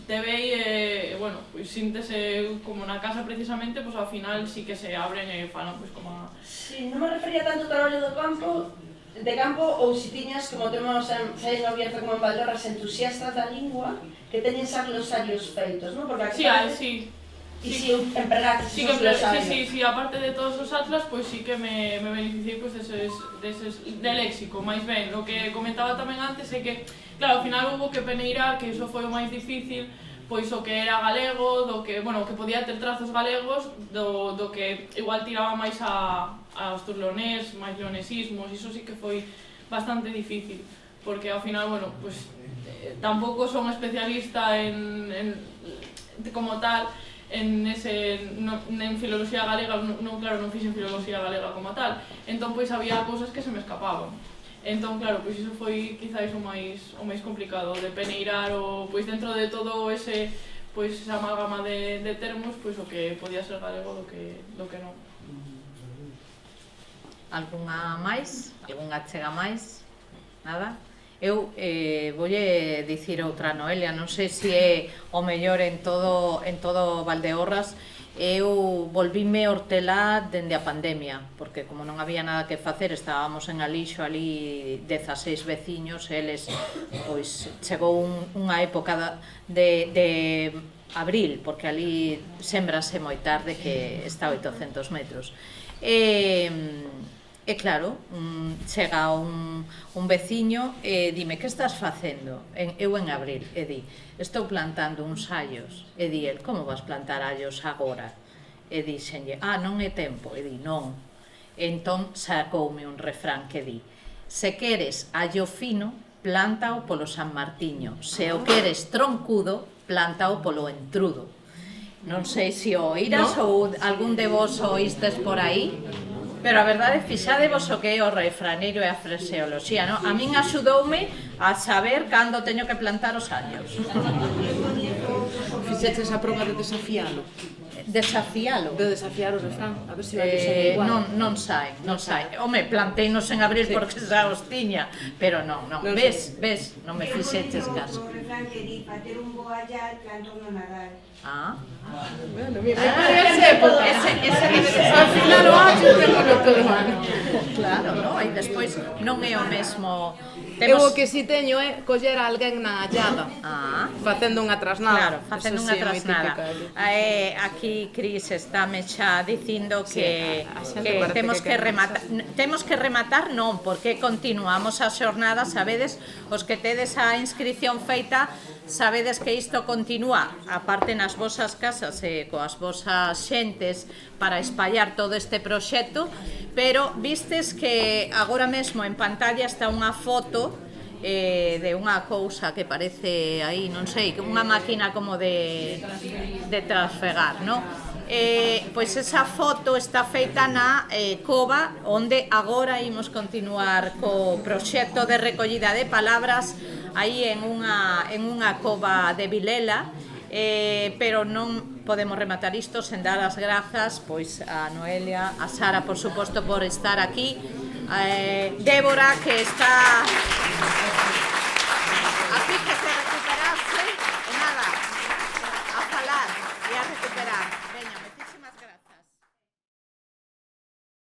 te ve e, bueno, pois síntese como na casa precisamente, pois ao final sí que se abren e falan pois como a... Si, non me refería tanto ao traballo do campo, ou si tiñas, como temos en Feis no Bierzo como en Valdeorras, entusiastas da lingua, que teñen xa glosarios feitos, non? Porque aquí Sí, E si empregaste sí, esos glosarios. sí, aparte de todos os atlas, pois sí que me beneficiei pois deses de léxico, máis ben. O que comentaba tamén antes é que, claro, ao final houve que peneirar, que iso foi o máis difícil, pois o que era galego, do que, bueno, o que podía ter trazos galegos, do que igual tiraba máis aos turlonés, máis leonesismos, iso sí que foi bastante difícil, porque ao final, bueno, pois tampouco son especialista en como tal, en filoloxía galega, claro, non fixen filoloxía galega como tal, entón pois había cousas que se me escapaban. Entón, claro, pois iso foi quizáis o máis complicado, de peneirar pois dentro de todo esa amalgama de termos, pois o que podía ser galego do que non. Algunha máis? Algunha chega máis? Nada? Eu voulle dicir outra, Noelia, non sei se é o mellor en todo Valdeorras. Eu volvíme hortelá dende a pandemia, porque como non había nada que facer, estábamos en Alixo ali 16 veciños, eles, pois, chegou unha época de abril, porque ali sembrase moi tarde, que está a 800 metros. E claro, chega un veciño e dime, que estás facendo? Eu en abril, e di, estou plantando uns allos. E di el, como vas plantar allos agora? E dixenlle, non é tempo. E di, non. Entón sacoume un refrán que di, se queres allo fino, plántao polo San Martiño. Se o queres troncudo, plántao polo entrudo. Non sei se o oíras ou algún de vos oístes por aí, pero a verdade, fixadevos o que é o refraneiro e a fraseoloxía, non? A min axudoume a saber cando teño que plantar os allos. Fixeches a proba de desafialo? Desafialo? De desafiar o refrán, a ver se vai ser igual. Non saen. Home, planteinos en abril porque xa os tiña, pero non. Ves, non me fixeches caso. O refrán que di, facer un bo allar, planto un Nadal. Bueno, mira, ese ao final o allo temos todo ano. Claro, non? E despois non é o mesmo. Eu o que si teño é coller a alguén na hallada, facendo unha trasnada. Claro, facendo unha trasnada. Aquí aí Cris estáme xa dicindo que, a xente que parece temos que que rematar non, porque continuamos as xornadas, sabedes, os que tedes a inscripción feita, sabedes que isto continúa, aparte nas vosas casas e coas vosas xentes para espallar todo este proxecto, pero vistes que agora mesmo en pantalla está unha foto de unha cousa que parece aí, non sei, unha máquina como de trasfegar, non? Pois esa foto está feita na cova onde agora imos continuar co proxecto de recollida de palabras aí en unha cova de Vilela, pero non podemos rematar isto sen dar as grazas pois a Noelia, a Sara, por suposto, por estar aquí, Débora, que está... Aquí que se recupera